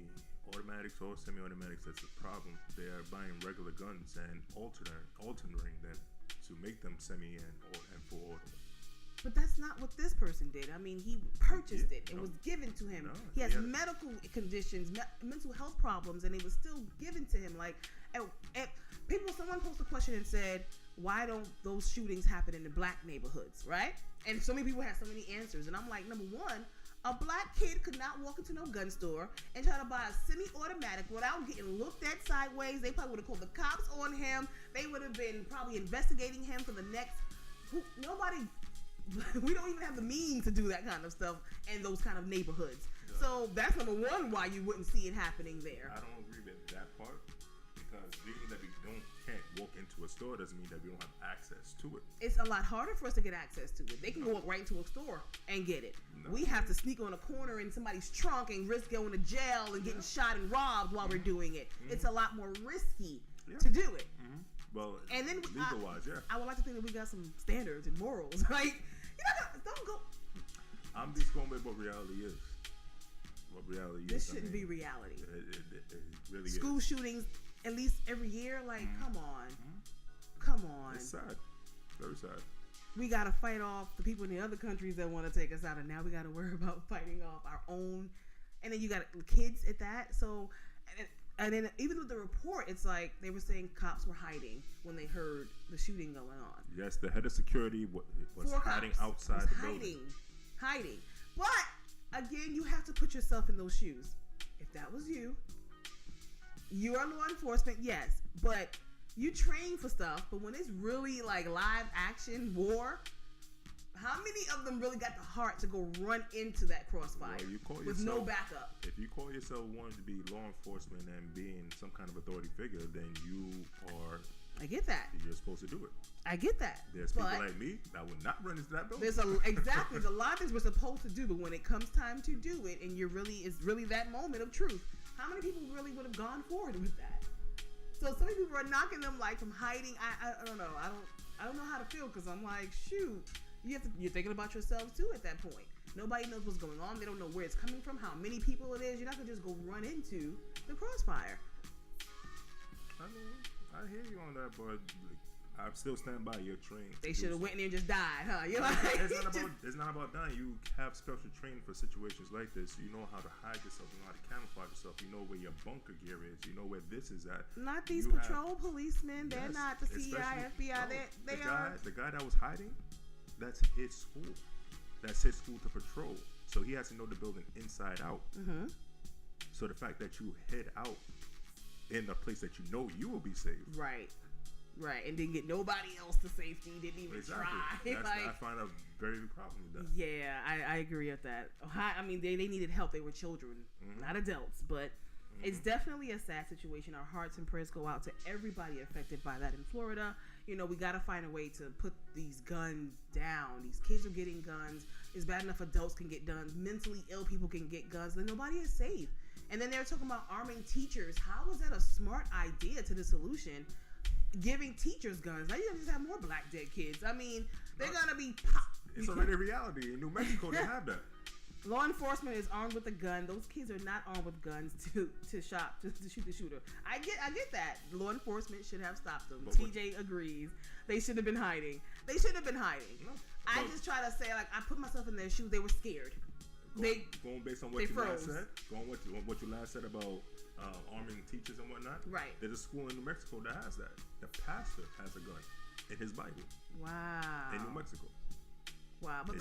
automatics or semi-automatics that's the problem. They are buying regular guns and altering them to make them semi and full auto. But that's not what this person did. I mean, he purchased it. It was given to him. He has medical conditions, mental health problems, and it was still given to him. Like, someone posted a question and said, why don't those shootings happen in the black neighborhoods, right? And so many people have so many answers. And I'm like, number one, a black kid could not walk into no gun store and try to buy a semi-automatic without getting looked at sideways. They probably would have called the cops on him. They would have been probably investigating him for the next... We don't even have the means to do that kind of stuff in those kind of neighborhoods. Yeah. So that's number one why you wouldn't see it happening there. I don't agree with that part, because being that we can't walk into a store doesn't mean that we don't have access to it. It's a lot harder for us to get access to it. They can walk right into a store and get it. No. We have to sneak on a corner in somebody's trunk and risk going to jail and getting shot and robbed while we're doing it. It's a lot more risky to do it. Well, and then legal-wise, I would like to think that we got some standards and morals. Like, Don't go. I'm just going with what reality is. What reality This is. shouldn't be reality. It really School is. shootings, at least every year. Like, come on. Come on. It's sad. Very sad. We got to fight off the people in the other countries that want to take us out. And now we got to worry about fighting off our own. And then you got kids at that. So, and then even with the report, it's like they were saying cops were hiding when they heard the shooting going on. Yes, the head of security was hiding outside the building. Hiding. But, again, you have to put yourself in those shoes. If that was you, you are law enforcement, yes. But you train for stuff, but when it's really like live action war, how many of them really got the heart to go run into that crossfire with no backup? If you call yourself wanting to be law enforcement and being some kind of authority figure, then you are. I get that. You're supposed to do it. I get that. There's people like me that would not run into that building. There's a lot of things we're supposed to do, but when it comes time to do it, and it's really that moment of truth, how many people really would have gone forward with that? So so many people are knocking them like from hiding. I don't know. I don't know how to feel because I'm like, shoot, you're thinking about yourselves too at that point. Nobody knows what's going on. They don't know where it's coming from, how many people it is. You're not gonna just go run into the crossfire. I mean, I hear you on that, but I still stand by your training. They should have went in there and just died, huh? You're like, it's not about dying. You have special training for situations like this. You know how to hide yourself. You know how to camouflage yourself. You know where your bunker gear is. You know where this is at. Not these patrol policemen. They're not the CIA, FBI. They are. The guy that was hiding, that's his school. That's his school to patrol. So he has to know the building inside out. Mm-hmm. So the fact that you head out in a place that you know you will be safe. Right, and didn't get nobody else to safety. Didn't even try. I find a very big problem with that. Yeah, I agree with that. I mean, they needed help. They were children, not adults, but it's definitely a sad situation. Our hearts and prayers go out to everybody affected by that in Florida. You know, we got to find a way to put these guns down. These kids are getting guns. It's bad enough adults can get guns. Mentally ill people can get guns. Then nobody is safe. And then they're talking about arming teachers. How is that a smart idea to the solution? Giving teachers guns. Now you're going to just have more black dead kids. I mean, they're going to be... It's already reality. In New Mexico, they have that. Law enforcement is armed with a gun. Those kids are not armed with guns to shoot the shooter. I get that. Law enforcement should have stopped them. TJ agrees. They should have been hiding. No, I just try to say, like, I put myself in their shoes. They were scared. Going based on what you last said, what you last said about arming teachers and whatnot. Right. There's a school in New Mexico that has that. The pastor has a gun in his Bible. Wow. In New Mexico. Wow, but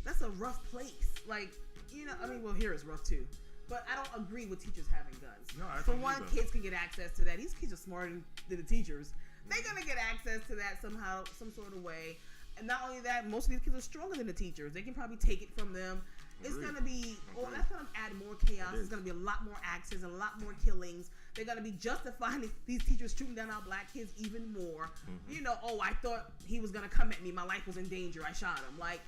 that's a rough place. Like, you know, I mean, well, here is rough too. But I don't agree with teachers having guns. No, I For one, kids can get access to that. These kids are smarter than the teachers. They're gonna get access to that somehow, some sort of way. And not only that, most of these kids are stronger than the teachers. They can probably take it from them. It's going to be, that's going to add more chaos. There's going to be a lot more accidents and a lot more killings. They're going to be justifying these teachers shooting down our black kids even more. Mm-hmm. You know, I thought he was going to come at me. My life was in danger. I shot him. Like,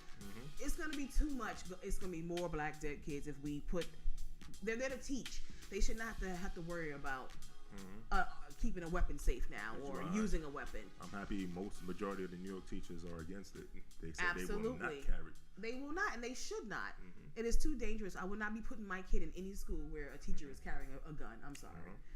it's going to be too much. It's going to be more black dead kids if we they're there to teach. They should not have to worry about keeping a weapon safe now or using a weapon. I'm happy majority of the New York teachers are against it. They say Absolutely. They will not carry. They will not, and they should not. It is too dangerous. I would not be putting my kid in any school where a teacher is carrying a gun. I'm sorry.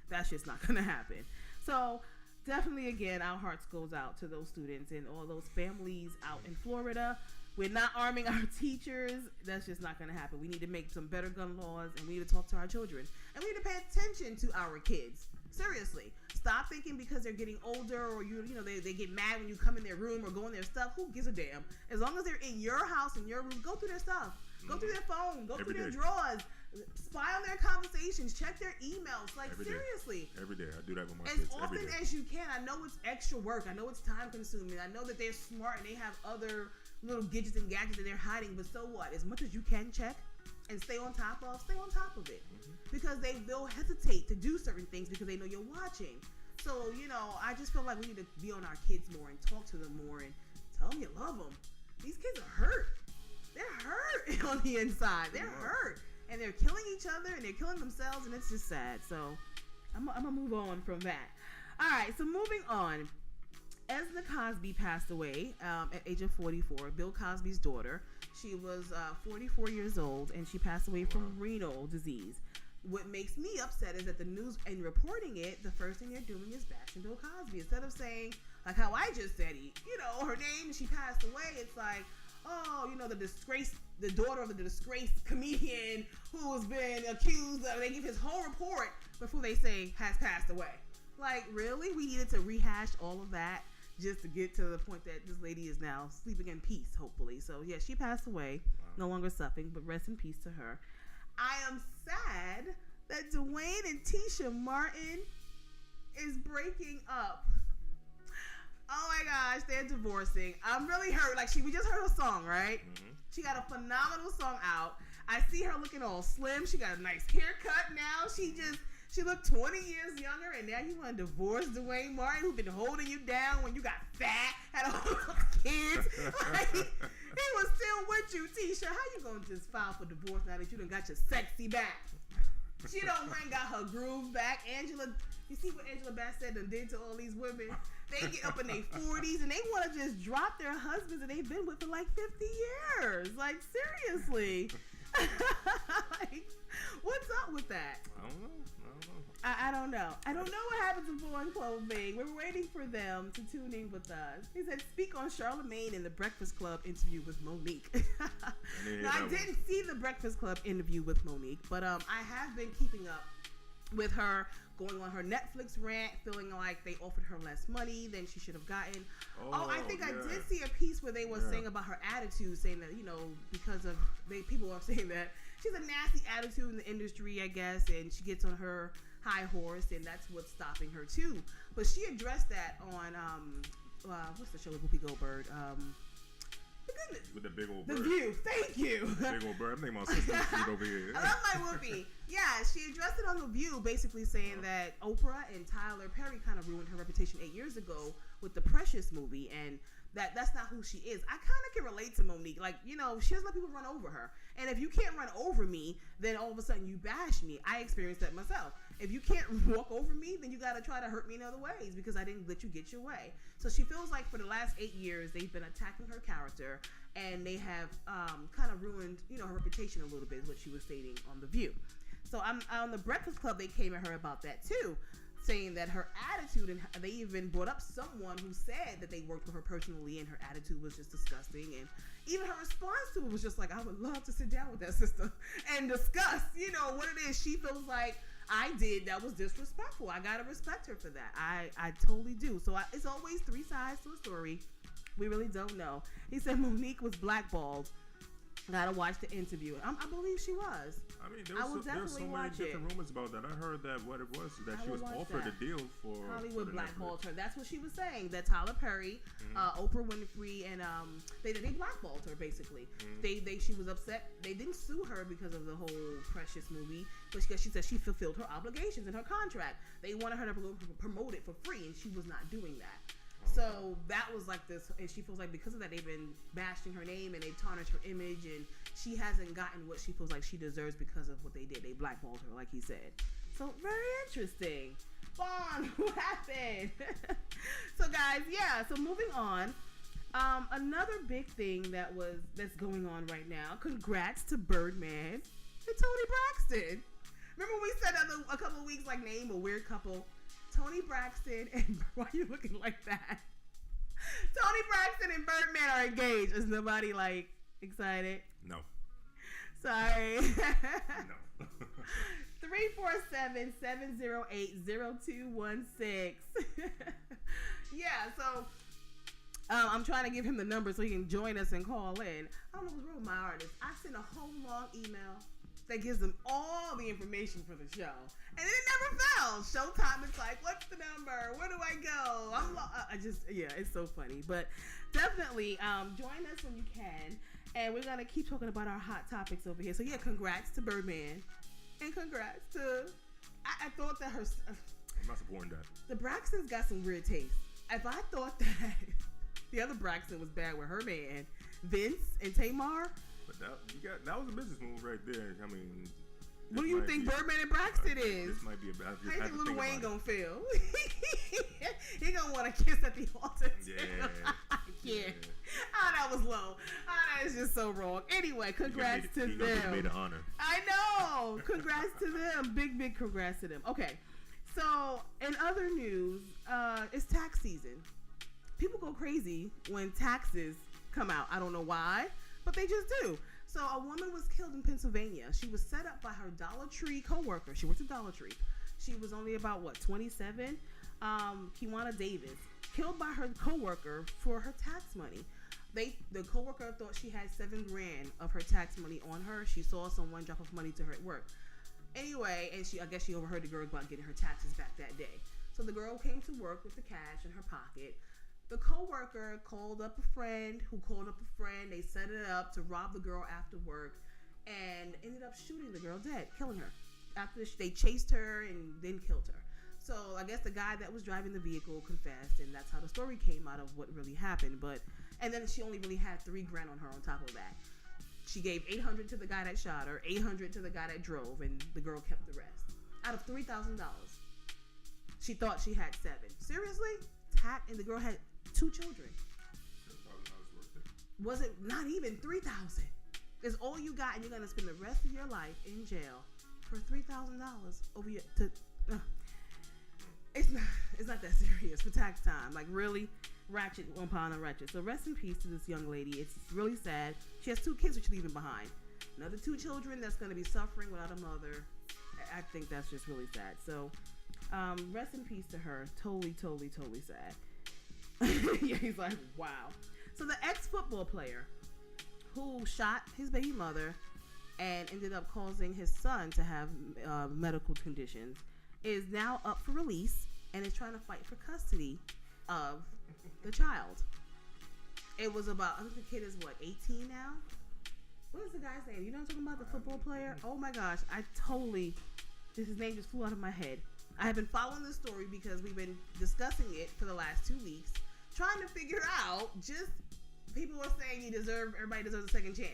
That's just not going to happen. So definitely, again, our hearts goes out to those students and all those families out in Florida. We're not arming our teachers. That's just not going to happen. We need to make some better gun laws, and we need to talk to our children. And we need to pay attention to our kids. Seriously. Stop thinking because they're getting older or you know they get mad when you come in their room or go in their stuff. Who gives a damn? As long as they're in your house, in your room, go through their stuff. Go through their phone. Go through their drawers. Spy on their conversations. Check their emails. Like, seriously. Every day. I do that with my kids. As often as you can. I know it's extra work. I know it's time consuming. I know that they're smart and they have other little gadgets and gadgets that they're hiding. But so what? As much as you can check and stay on top of it. Because they'll hesitate to do certain things because they know you're watching. So, you know, I just feel like we need to be on our kids more and talk to them more and tell them you love them. These kids are hurt. They're hurt on the inside. They're hurt. And they're killing each other and they're killing themselves, and it's just sad. So I'm going to move on from that. All right, so moving on. Esna Cosby passed away at age of 44. Bill Cosby's daughter. She was 44 years old, and she passed away from renal disease. What makes me upset is that the news and reporting it, the first thing they're doing is bashing Bill Cosby. Instead of saying, like how I just said, her name, and she passed away, it's like, oh, the daughter of the disgraced comedian who has been accused of, they give his whole report before they say has passed away. Like, really? We needed to rehash all of that just to get to the point that this lady is now sleeping in peace, hopefully. So, yeah, she passed away, no longer suffering, but rest in peace to her. I am sad that Dwayne and Tisha Martin is breaking up. Oh my gosh, they're divorcing. I'm really hurt. Like, we just heard her song, right? Mm-hmm. She got a phenomenal song out. I see her looking all slim. She got a nice haircut now. She looked 20 years younger, and now you want to divorce Dwayne Martin, who's been holding you down when you got fat, had all those kids. Like, he was still with you, Tisha. How you gonna just file for divorce now that you done got your sexy back? She done went and got her groove back. Angela, you see what Angela Bassett done did to all these women? They get up in their 40s and they want to just drop their husbands that they've been with for like 50 years. Like, seriously. Like, what's up with that? I don't know. I don't know. I don't know what happens in Foreign Clothing. We're waiting for them to tune in with us. He said, speak on Charlamagne in the Breakfast Club interview with Monique. Now, I didn't see the Breakfast Club interview with Monique, but I have been keeping up with her, going on her Netflix rant, feeling like they offered her less money than she should have gotten. I think I did see a piece where they were saying about her attitude, saying that, because of, people are saying that she's a nasty attitude in the industry, I guess, and she gets on her high horse, and that's what's stopping her too. But she addressed that on what's the show with Whoopi Goldberg? With the big old bird. The View. Thank you. Big old bird. I'm thinking about Sister Street over here. I love my Whoopi. Yeah, she addressed it on The View, basically saying that Oprah and Tyler Perry kind of ruined her reputation 8 years ago with the Precious movie, and that's not who she is. I kind of can relate to Monique. Like, she doesn't let people run over her. And if you can't run over me, then all of a sudden you bash me. I experienced that myself. If you can't walk over me, then you got to try to hurt me in other ways because I didn't let you get your way. So she feels like for the last 8 years, they've been attacking her character, and they have kind of ruined, her reputation a little bit, is what she was stating on The View. So on the Breakfast Club, they came at her about that too, saying that her attitude, and they even brought up someone who said that they worked with her personally, and her attitude was just disgusting, and even her response to it was just like, I would love to sit down with that sister and discuss, what it is she feels like I did that was disrespectful. I gotta respect her for that. I totally do. So it's always three sides to a story. We really don't know. He said Monique was blackballed. Gotta watch the interview. I believe she was. I mean, there's so many different rumors about that. I heard that what it was is that she was offered a deal for Hollywood blackballed her. That's what she was saying. That Tyler Perry, Oprah Winfrey, and they blackballed her basically. She was upset. They didn't sue her because of the whole Precious movie, but she said she fulfilled her obligations in her contract. They wanted her to promote it for free, and she was not doing that. So that was like this, and she feels like because of that, they've been bashing her name and they've tarnished her image, and she hasn't gotten what she feels like she deserves because of what they did. They blackballed her, like he said. So very interesting. Vaughn, what happened? So guys, yeah. So moving on, another big thing that's going on right now. Congrats to Birdman and Toni Braxton. Remember we said a couple of weeks, like, name a weird couple. Toni Braxton and why are you looking like that? Toni Braxton and Birdman are engaged. Is nobody like excited? No. Sorry. No. 347-708-0216. Yeah, so I'm trying to give him the number so he can join us and call in. I don't know what's wrong with my artist. I sent a whole long email that gives them all the information for the show, and it never fell. Showtime is like, what's the number? Where do I go? It's so funny. But definitely join us when you can, and we're gonna keep talking about our hot topics over here. So yeah, congrats to Birdman, and congrats to I thought that her I'm not supporting that. The Braxtons got some weird taste. If I thought that the other Braxton was bad with her man Vince and Tamar. But that was a business move right there. I mean, What do you think Birdman and Braxton is? This might be a bad. How you think Lil Wayne gonna feel? He gonna want to kiss at the altar too. Yeah. Oh, that was low. Oh, that is just so wrong. Anyway, congrats to them. He made an honor. I know. Congrats to them. Big congrats to them. Okay. So, in other news, it's tax season. People go crazy when taxes come out. I don't know why, but they just do. So, a woman was killed in Pennsylvania. She was set up by her Dollar Tree coworker. She works at Dollar Tree. She was only about, 27? Kiwana Davis. Killed by her coworker for her tax money. The coworker thought she had $7,000 of her tax money on her. She saw someone drop off money to her at work. Anyway, and I guess she overheard the girl about getting her taxes back that day. So the girl came to work with the cash in her pocket. The coworker called up a friend who called up a friend. They set it up to rob the girl after work and ended up shooting the girl dead, killing her. After they chased her and then killed her. So I guess the guy that was driving the vehicle confessed, and that's how the story came out of what really happened. And then she only really had $3,000 on her on top of that. She gave $800 to the guy that shot her, $800 to the guy that drove, and the girl kept the rest. Out of $3,000. She thought she had $7,000. Seriously? And the girl had 2 children. Was it not even $3,000? It's all you got, and you're gonna spend the rest of your life in jail for $3,000 over your. It's not that serious for tax time. Like, really, ratchet upon a ratchet. So rest in peace to this young lady. It's really sad. She has 2 kids which she's leaving behind. Another 2 children that's going to be suffering without a mother. I think that's just really sad. So rest in peace to her. Totally sad. Yeah, he's like, wow. So the ex-football player who shot his baby mother and ended up causing his son to have medical conditions is now up for release and is trying to fight for custody of the child. It was about, I think the kid is 18 now? What is the guy's name? You know what I'm talking about? The football player? Oh my gosh, his name just flew out of my head. I have been following this story because we've been discussing it for the last 2 weeks, trying to figure out, people were saying everybody deserves a second chance.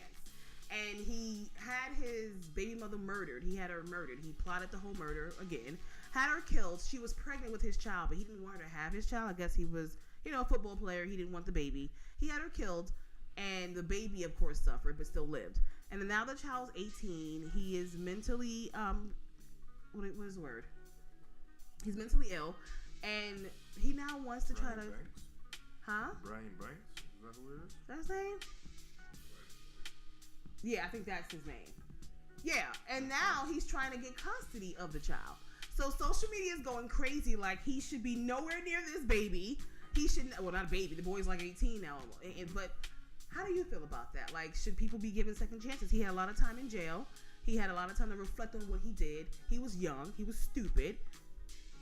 And he had his baby mother murdered. He had her murdered. He plotted the whole murder again. Had her killed. She was pregnant with his child, but he didn't want her to have his child. I guess he was, a football player. He didn't want the baby. He had her killed, and the baby, of course, suffered, but still lived. And then now the child's 18. He is mentally, what is the word? He's mentally ill, and he now wants to Brian try to, Banks. huh? Brian Banks? Is that who it is? That's his name? Yeah, I think that's his name. Yeah, and now he's trying to get custody of the child. So social media is going crazy, like he should be nowhere near this baby. He should, not a baby, the boy's like 18 now. But how do you feel about that? Like, should people be given second chances? He had a lot of time in jail. He had a lot of time to reflect on what he did. He was young. He was stupid.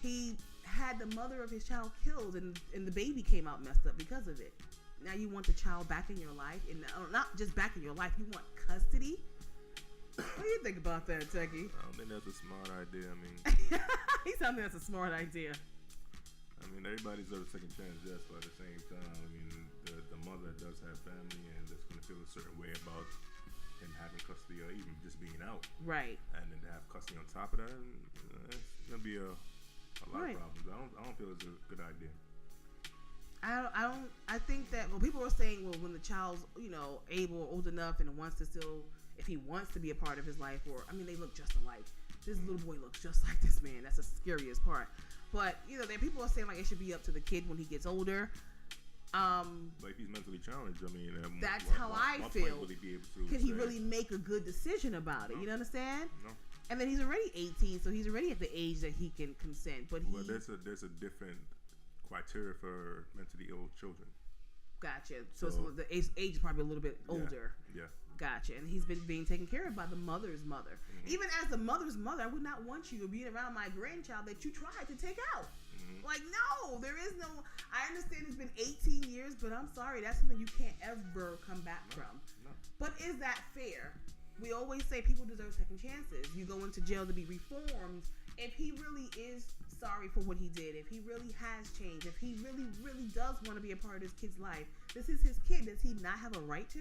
He had the mother of his child killed, and the baby came out messed up because of it. Now you want the child back in your life, and not just back in your life, you want custody? What do you think about that, Techie? I don't think that's a smart idea. I mean, he's telling me that's a smart idea. I mean, everybody deserves a second chance, yes, but at the same time, I mean, the mother does have family, and that's going to feel a certain way about him having custody or even just being out. Right. And then to have custody on top of that, it's going to be a lot of problems. I don't feel it's a good idea. I think that people are saying, well, when the child's, able or old enough and wants to still, if he wants to be a part of his life, they look just alike. This little boy looks just like this man. That's the scariest part. But, people are saying, like, it should be up to the kid when he gets older. But if he's mentally challenged, I mean, that's how I feel. Can he really make a good decision about it? No. You understand? No. And then he's already 18, so he's already at the age that he can consent. But there's a different criteria for mentally ill children. Gotcha. So the age is probably a little bit older. Yeah. Gotcha. And he's been being taken care of by the mother's mother. Mm-hmm. Even as the mother's mother, I would not want you being around my grandchild that you tried to take out. Mm-hmm. Like, no, there is no. I understand it's been 18 years, but I'm sorry, that's something you can't ever come back from. No. But is that fair? We always say people deserve second chances. You go into jail to be reformed. If he really is sorry for what he did, if he really has changed, if he really, really does want to be a part of his kid's life, this is his kid. Does he not have a right to?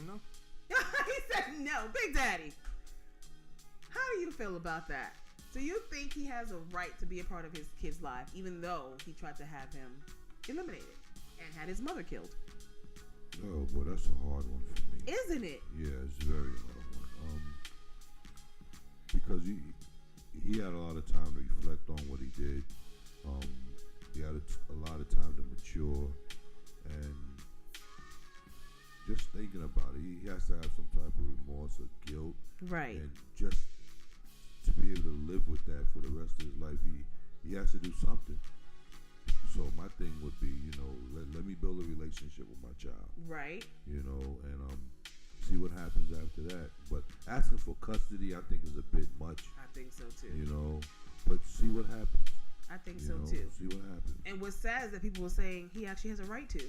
No. He said no. Big Daddy. How do you feel about that? Do you think he has a right to be a part of his kid's life, even though he tried to have him eliminated and had his mother killed? Oh, boy, that's a hard one for me. Isn't it? Yeah, it's a very hard one. Because he had a lot of time to reflect on what he did. He had a lot of time to mature, and just thinking about it, he has to have some type of remorse or guilt. Right. And just to be able to live with that for the rest of his life, he has to do something. So my thing would be, let me build a relationship with my child. Right. And see what happens after that. But asking for custody, I think, is a bit much. I think so too. But see what happens. I think so too. See what happens. And what's sad is that people were saying he actually has a right to.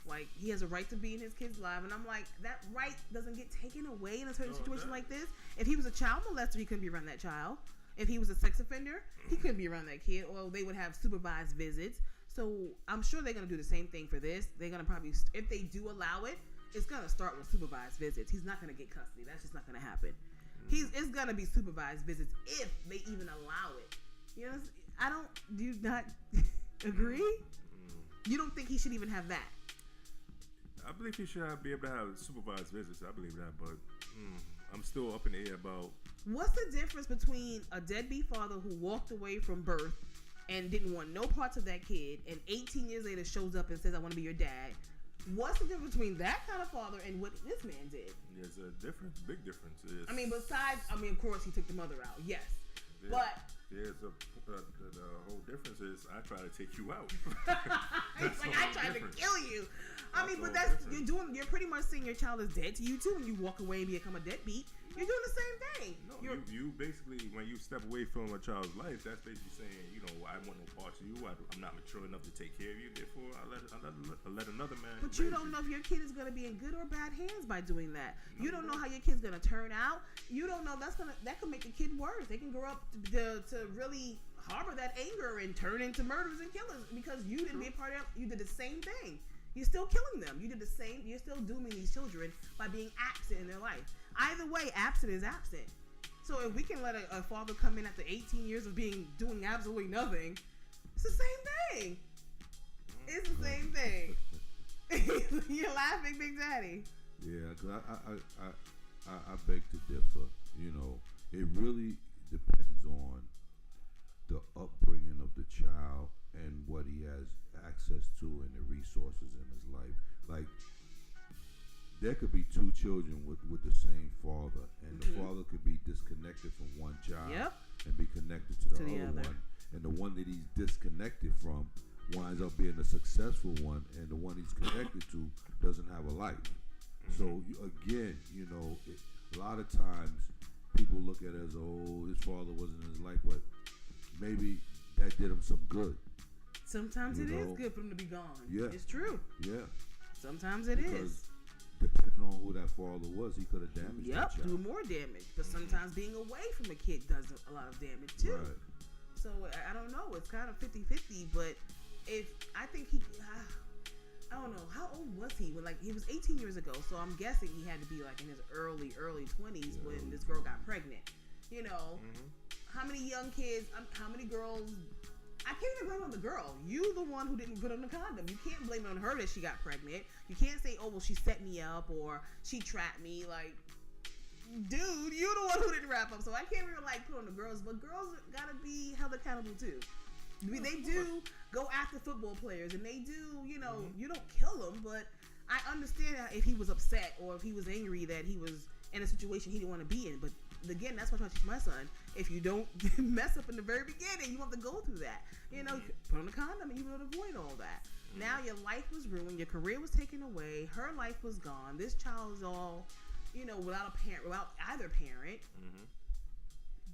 Like, he has a right to be in his kid's life. And I'm like, that right doesn't get taken away in a certain situation like this. If he was a child molester, he couldn't be around that child. If he was a sex offender, he couldn't be around that kid. Or they would have supervised visits. So I'm sure they're going to do the same thing for this. They're going to probably, if they do allow it, it's going to start with supervised visits. He's not going to get custody. That's just not going to happen. It's going to be supervised visits if they even allow it. Do you not agree? You don't think he should even have that? I believe he should be able to have supervised visits. I believe that, but I'm still up in the air about. What's the difference between a deadbeat father who walked away from birth and didn't want no parts of that kid, and 18 years later shows up and says, I want to be your dad? What's the difference between that kind of father and what this man did? There's a difference, big difference. Of course he took the mother out, yes. But there's the whole difference is I try to take you out. It's like I tried to kill you. You're pretty much saying your child is dead to you too when you walk away and become a deadbeat. You're doing the same thing. No, you basically, when you step away from a child's life, that's basically saying, I want no parts of you. I'm not mature enough to take care of you. Therefore, I let another man. But you don't know if your kid is going to be in good or bad hands by doing that. You don't know how your kid's going to turn out. You don't know that could make the kid worse. They can grow up to really harbor that anger and turn into murderers and killers because you didn't be a part of it. You did the same thing. You're still killing them. You did the same. You're still dooming these children by being absent in their life. Either way, absent is absent. So if we can let a father come in after 18 years of doing absolutely nothing, it's the same thing. It's the same thing. You're laughing, Big Daddy. Yeah, because I beg to differ. It really depends on the upbringing of the child and what he has access to and the resources in his life. Like, there could be two children with the same father, and the father could be disconnected from one child and be connected to the other one. And the one that he's disconnected from winds up being a successful one, and the one he's connected to doesn't have a life. So, again, a lot of times people look at it as, his father wasn't in his life, but maybe that did him some good. Sometimes it is good for him to be gone. Yeah. It's true. Yeah. Sometimes it is. Depending on who that father was, he could have damaged that child. do more damage. But sometimes being away from a kid does a lot of damage too. Right. So I don't know. It's kind of 50-50. But I think I don't know. How old was he? He was 18 years ago. So I'm guessing he had to be in his early 20s when this girl got pregnant. How many young kids, how many girls, I can't even blame it on the girl. You the one who didn't put on the condom. You can't blame it on her that she got pregnant. You can't say, she set me up or she trapped me. Like, dude, you the one who didn't wrap up. So I can't really put on the girls, but girls gotta be held accountable too. They do go after football players and they do, you don't kill them, but I understand if he was upset or if he was angry that he was in a situation he didn't want to be in. But again, that's what I try to teach my son. If you don't mess up in the very beginning, you have to go through that. Put on a condom and you would avoid all that. Now your life was ruined. Your career was taken away. Her life was gone. This child is all, without a parent, without either parent.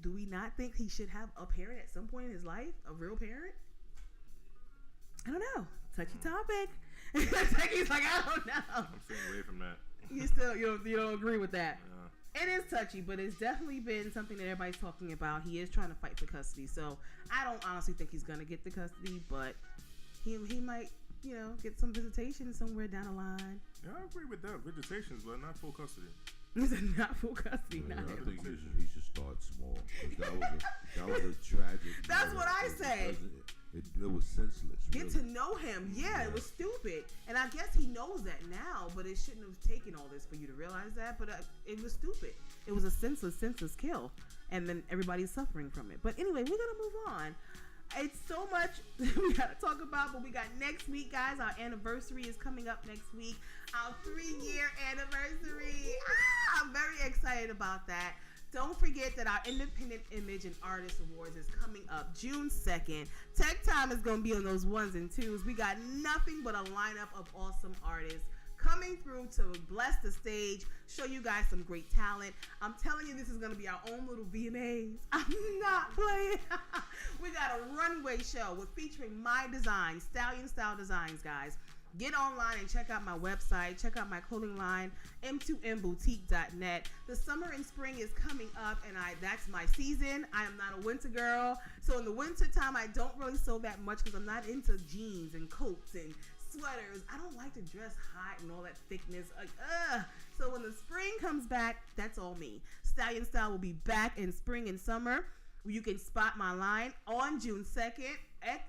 Do we not think he should have a parent at some point in his life? A real parent? I don't know. Touchy topic. He's like, I don't know. I'm staying away from that. You don't agree with that? It is touchy, but it's definitely been something that everybody's talking about. He is trying to fight for custody, so I don't honestly think he's gonna get the custody, but he might, get some visitation somewhere down the line. Yeah, I agree with that. Visitations, but not full custody. He said not full custody. Yeah, Not I him. think he should start small. 'Cause that was a tragic. That's what I say. It was senseless. Get really. to know him. Yeah, it was stupid. And I guess he knows that now, but it shouldn't have taken all this for you to realize that. But it was stupid. It was a senseless kill. And then everybody's suffering from it. But anyway, we're going to move on. It's so much we got to talk about, but we got next week, guys. Our anniversary is coming up next week. Our 3-year anniversary. I'm very excited about that. Don't forget that our Independent Image and Artist Awards is coming up June 2nd. Tech Time is going to be on those 1s and 2s. We got nothing but a lineup of awesome artists coming through to bless the stage, show you guys some great talent. I'm telling you, this is going to be our own little VMAs. I'm not playing. We got a runway show with featuring my designs, Stallion Style Designs, guys. Get online and check out my website. Check out my clothing line, m2mboutique.net. The summer and spring is coming up, and that's my season. I am not a winter girl. So in the winter time, I don't really sew that much because I'm not into jeans and coats and sweaters. I don't like to dress hot and all that thickness. So when the spring comes back, that's all me. Stallion Style will be back in spring and summer. You can spot my line on June 2nd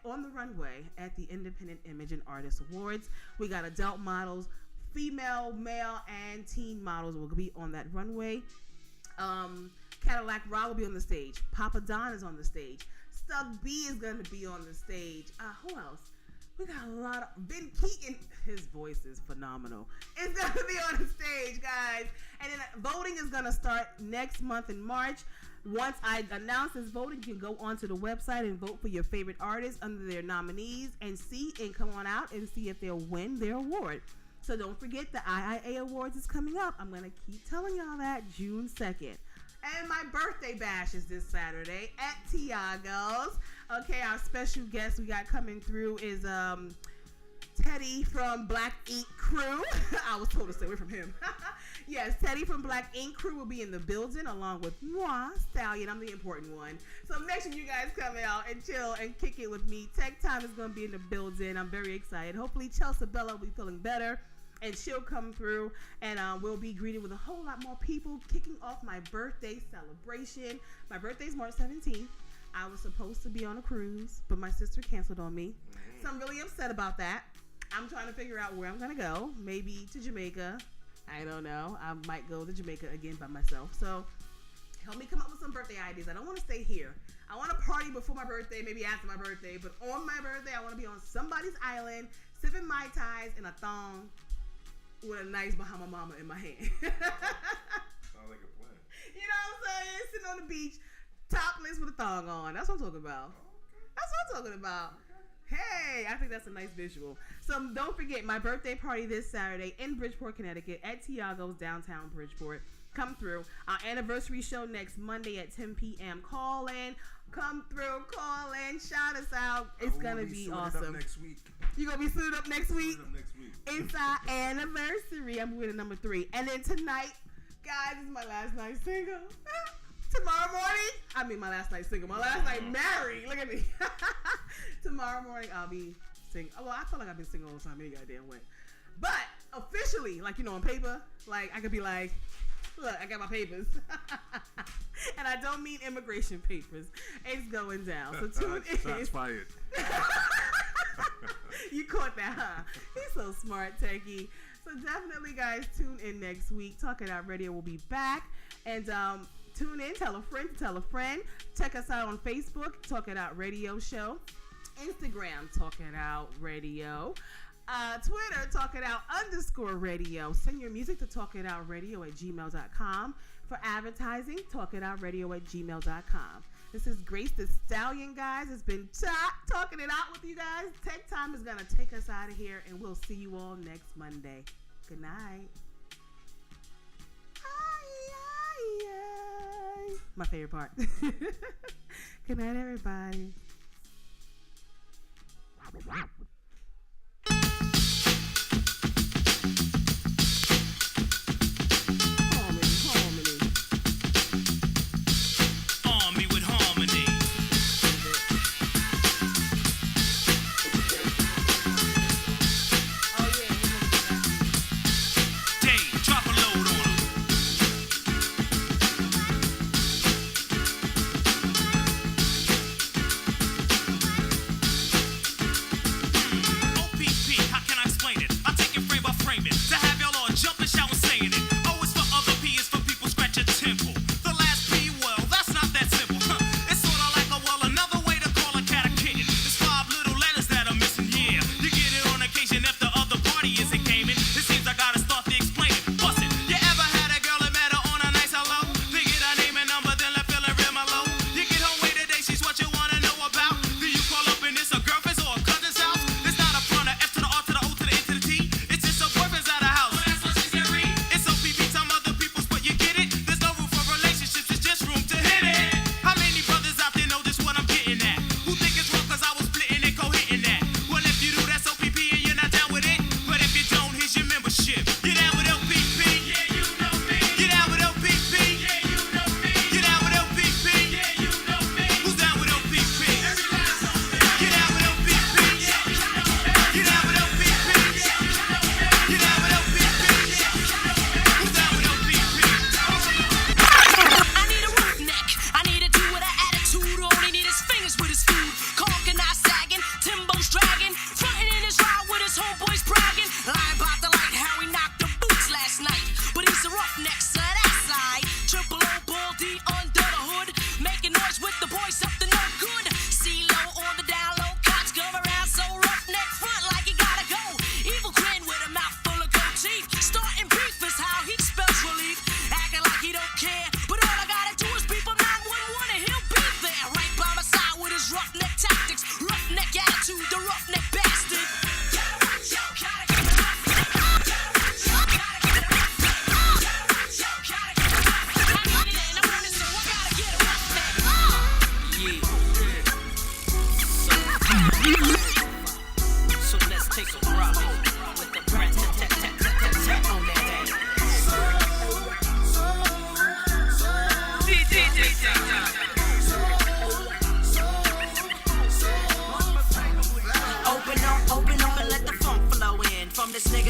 on the runway at the Independent Image and Artist Awards. We got adult models, female, male, and teen models will be on that runway. Cadillac Ra will be on the stage. Papa Don is on the stage. Stub B is going to be on the stage. Who else? We got a lot of... Ben Keaton, his voice is phenomenal. It's going to be on the stage, guys. And then voting is going to start next month in March. Once I announce this voting, you can go onto the website and vote for your favorite artists under their nominees and come on out and see if they'll win their award. So don't forget the IIA Awards is coming up. I'm going to keep telling y'all that June 2nd. And my birthday bash is this Saturday at Tiago's. Okay, our special guest we got coming through is Teddy from Black Ink Crew. I was told to stay away from him. Yes, Teddy from Black Ink Crew will be in the building along with moi, Stallion. I'm the important one. So make sure you guys come out and chill and kick it with me. Tech Time is going to be in the building. I'm very excited. Hopefully Chelsea Bella will be feeling better and she'll come through and we'll be greeted with a whole lot more people kicking off my birthday celebration. My birthday's March 17th. I was supposed to be on a cruise, but my sister canceled on me. So I'm really upset about that. I'm trying to figure out where I'm going to go. Maybe to Jamaica. I don't know. I might go to Jamaica again by myself. So help me come up with some birthday ideas. I don't want to stay here. I want to party before my birthday, maybe after my birthday. But on my birthday, I want to be on somebody's island, sipping Mai Tais in a thong with a nice Bahama Mama in my hand. Sounds like a plan. You know what I'm saying? Sitting on the beach, topless with a thong on. That's what I'm talking about. That's what I'm talking about. Hey, I think that's a nice visual. So don't forget my birthday party this Saturday in Bridgeport, Connecticut at Tiago's downtown Bridgeport. Come through. Our anniversary show next Monday at 10 p.m. Call in. Come through. Call in. Shout us out. It's going to be awesome. Next week. You going to be suited up next week? Suited up next week. It's our anniversary. I'm with number 3. And then tonight, guys, is my last night single. Tomorrow morning, my last night single. My last night married. Look at me. Tomorrow morning, I'll be single. Well, I feel like I've been single all the time any goddamn way. But officially, on paper, I could be like, look, I got my papers. And I don't mean immigration papers. It's going down. So tune in. Shots fired. You caught that, huh? He's so smart, Techie. So definitely, guys, tune in next week. Talk It Out Radio will be back. And, tune in, tell a friend. Check us out on Facebook, Talk It Out Radio Show. Instagram, Talk It Out Radio. Twitter, Talk It Out _radio. Send your music to talkitoutradio@gmail.com. For advertising, talkitoutradio@gmail.com. This is Grace the Stallion, guys. It's been talking it out with you guys. Tech Time is going to take us out of here, and we'll see you all next Monday. Good night. My favorite part. Good night, everybody. Army with harmony. Day, drop a load on 'em.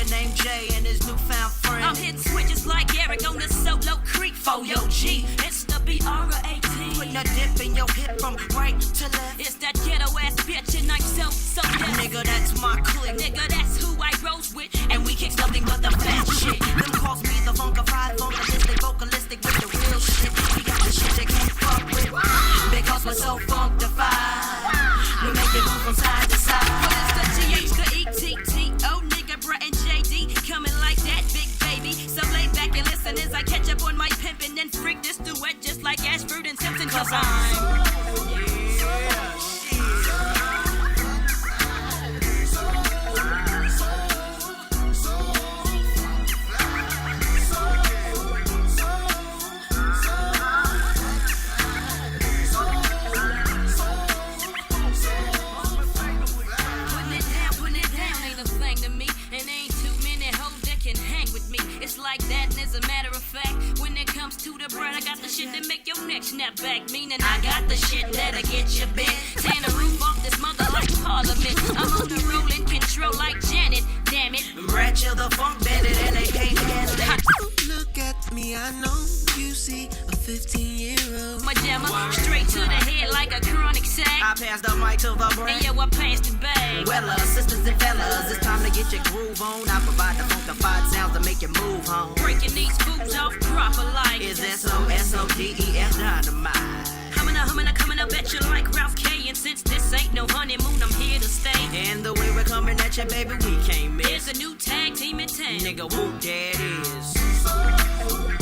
named Jay and his newfound friend. I'm hitting switches like Eric on the Solo Creek for your G. It's the BR-18. Putting a dip in your hip from right to left. It's that ghetto ass bitch and I'm so deaf. Nigga, that's my clique. Nigga, that's who I rose with. And we kicks nothing but the fat shit. Them calls me the funkified, funkalistic, vocalistic with the real shit. We got the shit they can't fuck with. Because we're so funkified. We make it move from side to side. Well, it's the GH, the ETT. Oh, nigga, Brett and JD coming like that, big baby. So lay back and listen as I catch up on my pimpin' and freak this duet just like Ashford and Simpson. Cause I'm like that, and as a matter of fact, when it comes to the bread, I got the shit that make your neck snap back. Meaning I got the shit that'll get you bent. Tearing the roof off this mother like Parliament. I'm on the roll in control like Janet. Damn it, Ratchet the funk bandit, and they can't handle it. Look at me, I know you see a 15-year-old. my jammer straight to the head like a chronic sack. I passed the mic to the brain. And yo, I passed the bag. Well, sisters and fellas, it's time to get your groove on. I provide the funkified sounds to make you move home. Breaking these fools off proper like Is SOSODEF dynamite. Coming up at you like Ralph K. And since this ain't no honeymoon, I'm here to stay. And the way we're coming at you, baby, we can't miss. Here's a new tag team in town. Nigga, whoop, that is.